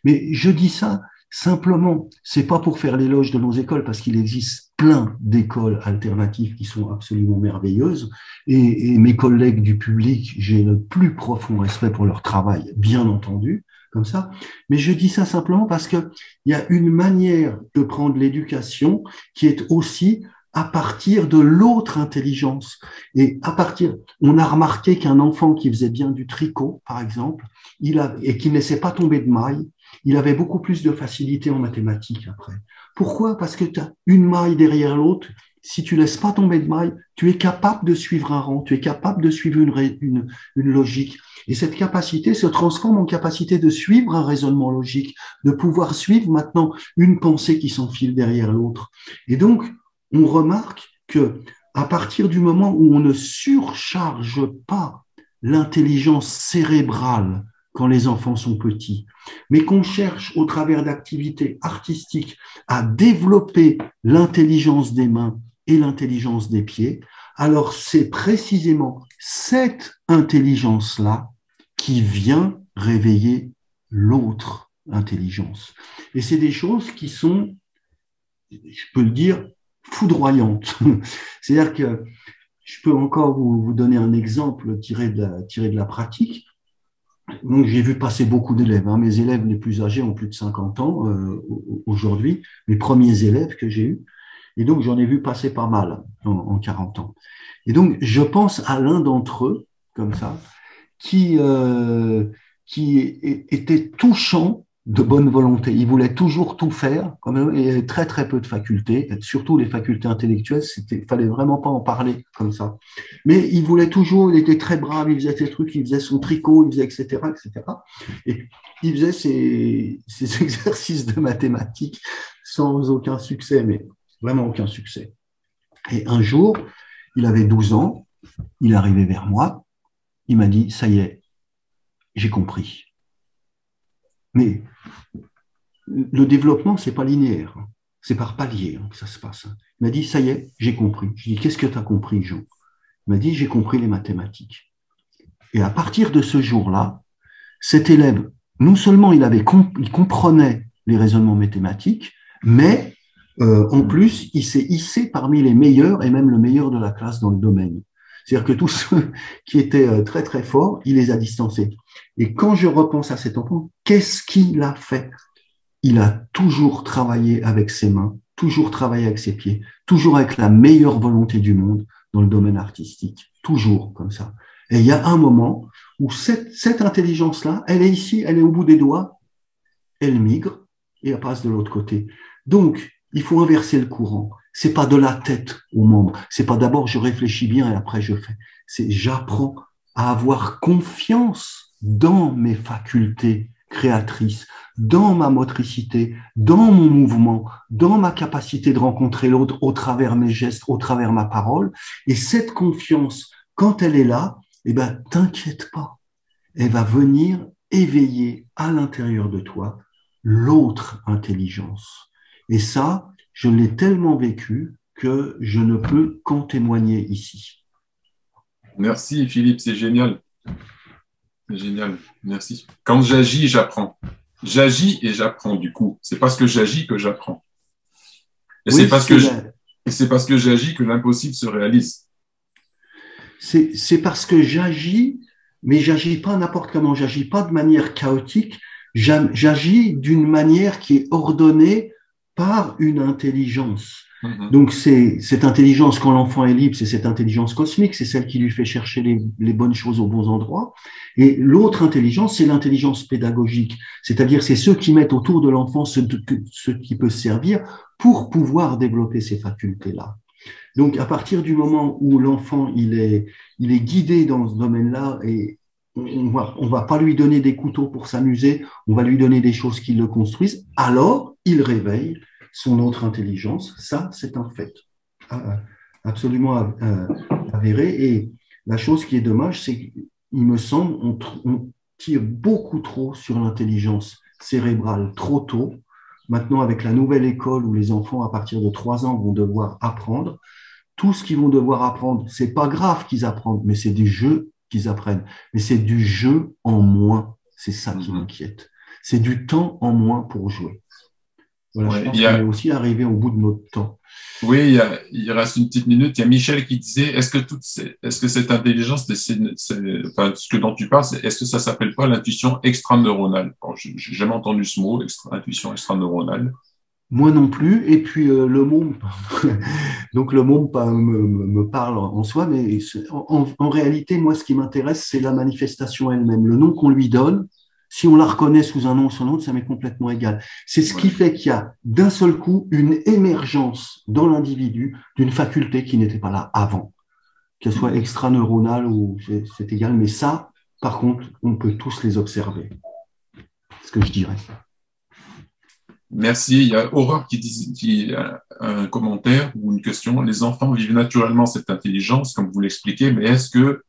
[SPEAKER 3] Mais je dis ça simplement, c'est pas pour faire l'éloge de nos écoles, parce qu'il existe plein d'écoles alternatives qui sont absolument merveilleuses, et mes collègues du public, j'ai le plus profond respect pour leur travail, bien entendu, comme ça, mais je dis ça simplement parce qu'il y a une manière de prendre l'éducation qui est aussi à partir de l'autre intelligence. Et on a remarqué qu'un enfant qui faisait bien du tricot, par exemple, et qui ne laissait pas tomber de maille, il avait beaucoup plus de facilité en mathématiques après. Pourquoi? Parce que tu as une maille derrière l'autre. Si tu laisses pas tomber de maille, tu es capable de suivre un rang, tu es capable de suivre une logique. Et cette capacité se transforme en capacité de suivre un raisonnement logique, de pouvoir suivre maintenant une pensée qui s'enfile derrière l'autre. Et donc, on remarque que à partir du moment où on ne surcharge pas l'intelligence cérébrale quand les enfants sont petits, mais qu'on cherche au travers d'activités artistiques à développer l'intelligence des mains et l'intelligence des pieds, alors c'est précisément cette intelligence-là qui vient réveiller l'autre intelligence. Et c'est des choses qui sont, je peux le dire, foudroyantes. C'est-à-dire que je peux encore vous donner un exemple tiré de la pratique. Donc, j'ai vu passer beaucoup d'élèves. Mes élèves les plus âgés ont plus de 50 ans aujourd'hui, mes premiers élèves que j'ai eus. Et donc, j'en ai vu passer pas mal en 40 ans. Et donc, je pense à l'un d'entre eux, comme ça, qui était touchant de bonne volonté. Il voulait toujours tout faire, quand même, et très, très peu de facultés, surtout les facultés intellectuelles, fallait vraiment pas en parler comme ça. Mais il voulait toujours, il était très brave, il faisait ses trucs, il faisait son tricot, il faisait etc., etc. Et il faisait ses exercices de mathématiques sans aucun succès, mais vraiment aucun succès. Et un jour, il avait 12 ans, il est arrivé vers moi, il m'a dit, ça y est, j'ai compris. Mais le développement, c'est pas linéaire, c'est par palier que ça se passe. Il m'a dit, ça y est, j'ai compris. Je lui ai dit, qu'est-ce que tu as compris, Jean? Il m'a dit, j'ai compris les mathématiques. Et à partir de ce jour-là, cet élève, non seulement il comprenait les raisonnements mathématiques, mais en plus, il s'est hissé parmi les meilleurs et même le meilleur de la classe dans le domaine. C'est-à-dire que tous ceux qui étaient très, très forts, il les a distancés. Et quand je repense à cet enfant, qu'est-ce qu'il a fait? Il a toujours travaillé avec ses mains, toujours travaillé avec ses pieds, toujours avec la meilleure volonté du monde dans le domaine artistique. Toujours comme ça. Et il y a un moment où cette intelligence-là, elle est ici, elle est au bout des doigts, elle migre et elle passe de l'autre côté. Donc, il faut inverser le courant. C'est pas de la tête aux membres. C'est pas d'abord je réfléchis bien et après je fais. C'est j'apprends à avoir confiance dans mes facultés créatrices, dans ma motricité, dans mon mouvement, dans ma capacité de rencontrer l'autre au travers mes gestes, au travers ma parole. Et cette confiance, quand elle est là, eh ben, t'inquiète pas. Elle va venir éveiller à l'intérieur de toi l'autre intelligence. Et ça, je l'ai tellement vécu que je ne peux qu'en témoigner ici.
[SPEAKER 2] Merci Philippe, c'est génial. C'est génial, merci. Quand j'agis, j'apprends. J'agis et j'apprends du coup. C'est parce que j'agis que j'apprends. Et
[SPEAKER 3] Oui,
[SPEAKER 2] c'est parce que j'agis que l'impossible se réalise.
[SPEAKER 3] c'est parce que j'agis, mais j'agis pas n'importe comment, j'agis pas de manière chaotique, j'agis d'une manière qui est ordonnée par une intelligence. Donc, c'est cette intelligence, quand l'enfant est libre, c'est cette intelligence cosmique, c'est celle qui lui fait chercher les bonnes choses aux bons endroits. Et l'autre intelligence, c'est l'intelligence pédagogique, c'est-à-dire c'est ceux qui mettent autour de l'enfant ce qui peut servir pour pouvoir développer ces facultés-là. Donc, à partir du moment où l'enfant il est guidé dans ce domaine-là, et on va pas lui donner des couteaux pour s'amuser, on va lui donner des choses qui le construisent, alors il réveille son autre intelligence. Ça, c'est un fait absolument avéré. Et la chose qui est dommage, c'est qu'il me semble on tire beaucoup trop sur l'intelligence cérébrale trop tôt. Maintenant, avec la nouvelle école où les enfants, à partir de 3 ans, vont devoir apprendre, tout ce qu'ils vont devoir apprendre, c'est pas grave qu'ils apprennent, mais c'est des jeux qu'ils apprennent. Mais c'est du jeu en moins. C'est ça qui m'inquiète. C'est du temps en moins pour jouer. Voilà, je pense qu'on est aussi arrivé au bout de notre temps.
[SPEAKER 2] Oui, il reste une petite minute. Il y a Michel qui disait, est-ce que cette intelligence, enfin, ce dont tu parles, est-ce que ça s'appelle pas l'intuition extraneuronale? Bon, j'ai jamais entendu ce mot, intuition extraneuronale.
[SPEAKER 3] Moi non plus. Et puis le mot, donc le mot me parle en soi, mais en réalité, moi, ce qui m'intéresse, c'est la manifestation elle-même. Le nom qu'on lui donne, si on la reconnaît sous un nom ou sous un autre, ça m'est complètement égal. C'est ce qui fait qu'il y a d'un seul coup une émergence dans l'individu d'une faculté qui n'était pas là avant, qu'elle soit extraneuronale ou c'est égal. Mais ça, par contre, on peut tous les observer. C'est ce que je dirais.
[SPEAKER 2] Merci. Il y a Aurore qui a un commentaire ou une question. Les enfants vivent naturellement cette intelligence, comme vous l'expliquez, mais est-ce que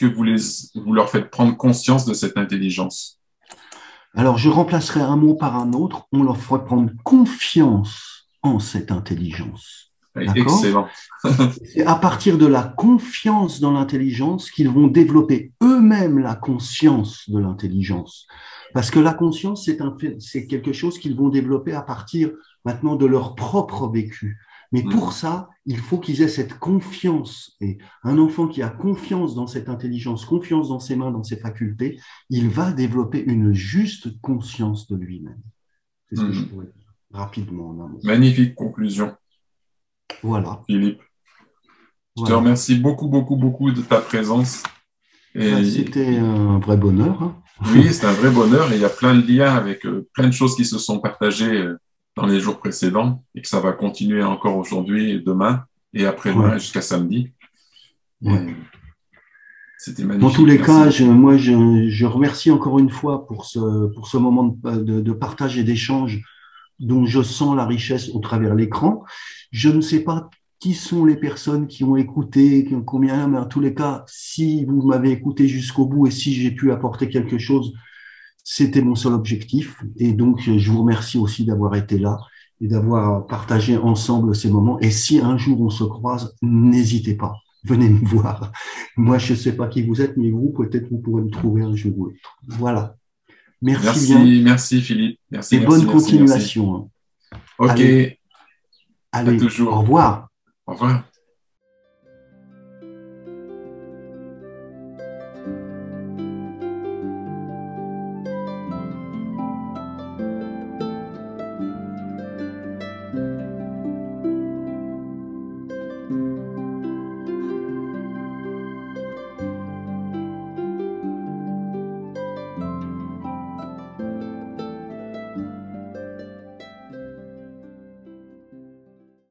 [SPEAKER 2] vous leur faites prendre conscience de cette intelligence?
[SPEAKER 3] Alors, je remplacerai un mot par un autre. On leur ferait prendre confiance en cette intelligence.
[SPEAKER 2] Excellent.
[SPEAKER 3] C'est à partir de la confiance dans l'intelligence qu'ils vont développer eux-mêmes la conscience de l'intelligence. Parce que la conscience, c'est quelque chose qu'ils vont développer à partir maintenant de leur propre vécu. Mais pour ça, il faut qu'ils aient cette confiance. Et un enfant qui a confiance dans cette intelligence, confiance dans ses mains, dans ses facultés, il va développer une juste conscience de lui-même. C'est ce que je pourrais dire rapidement en un mot.
[SPEAKER 2] Magnifique conclusion.
[SPEAKER 3] Voilà.
[SPEAKER 2] Philippe. Je te remercie beaucoup, beaucoup, beaucoup de ta présence.
[SPEAKER 3] C'était un vrai bonheur. Hein.
[SPEAKER 2] Oui, c'est un vrai bonheur et il y a plein de liens avec plein de choses qui se sont partagées dans les jours précédents et que ça va continuer encore aujourd'hui et demain et après-demain jusqu'à samedi. C'était magnifique.
[SPEAKER 3] Dans tous les cas, je remercie encore une fois pour ce moment de partage et d'échange dont je sens la richesse au travers l'écran. Je ne sais pas qui sont les personnes qui ont écouté, combien, mais en tous les cas, si vous m'avez écouté jusqu'au bout et si j'ai pu apporter quelque chose, c'était mon seul objectif. Et donc, je vous remercie aussi d'avoir été là et d'avoir partagé ensemble ces moments. Et si un jour on se croise, n'hésitez pas, venez me voir. Moi, je ne sais pas qui vous êtes, mais vous, peut-être vous pourrez me trouver un jour ou l'autre. Voilà. Merci bien.
[SPEAKER 2] Merci Philippe. Merci.
[SPEAKER 3] Et bonne continuation.
[SPEAKER 2] Ok.
[SPEAKER 3] Allez,
[SPEAKER 2] toujours.
[SPEAKER 3] Au revoir.
[SPEAKER 2] Au revoir.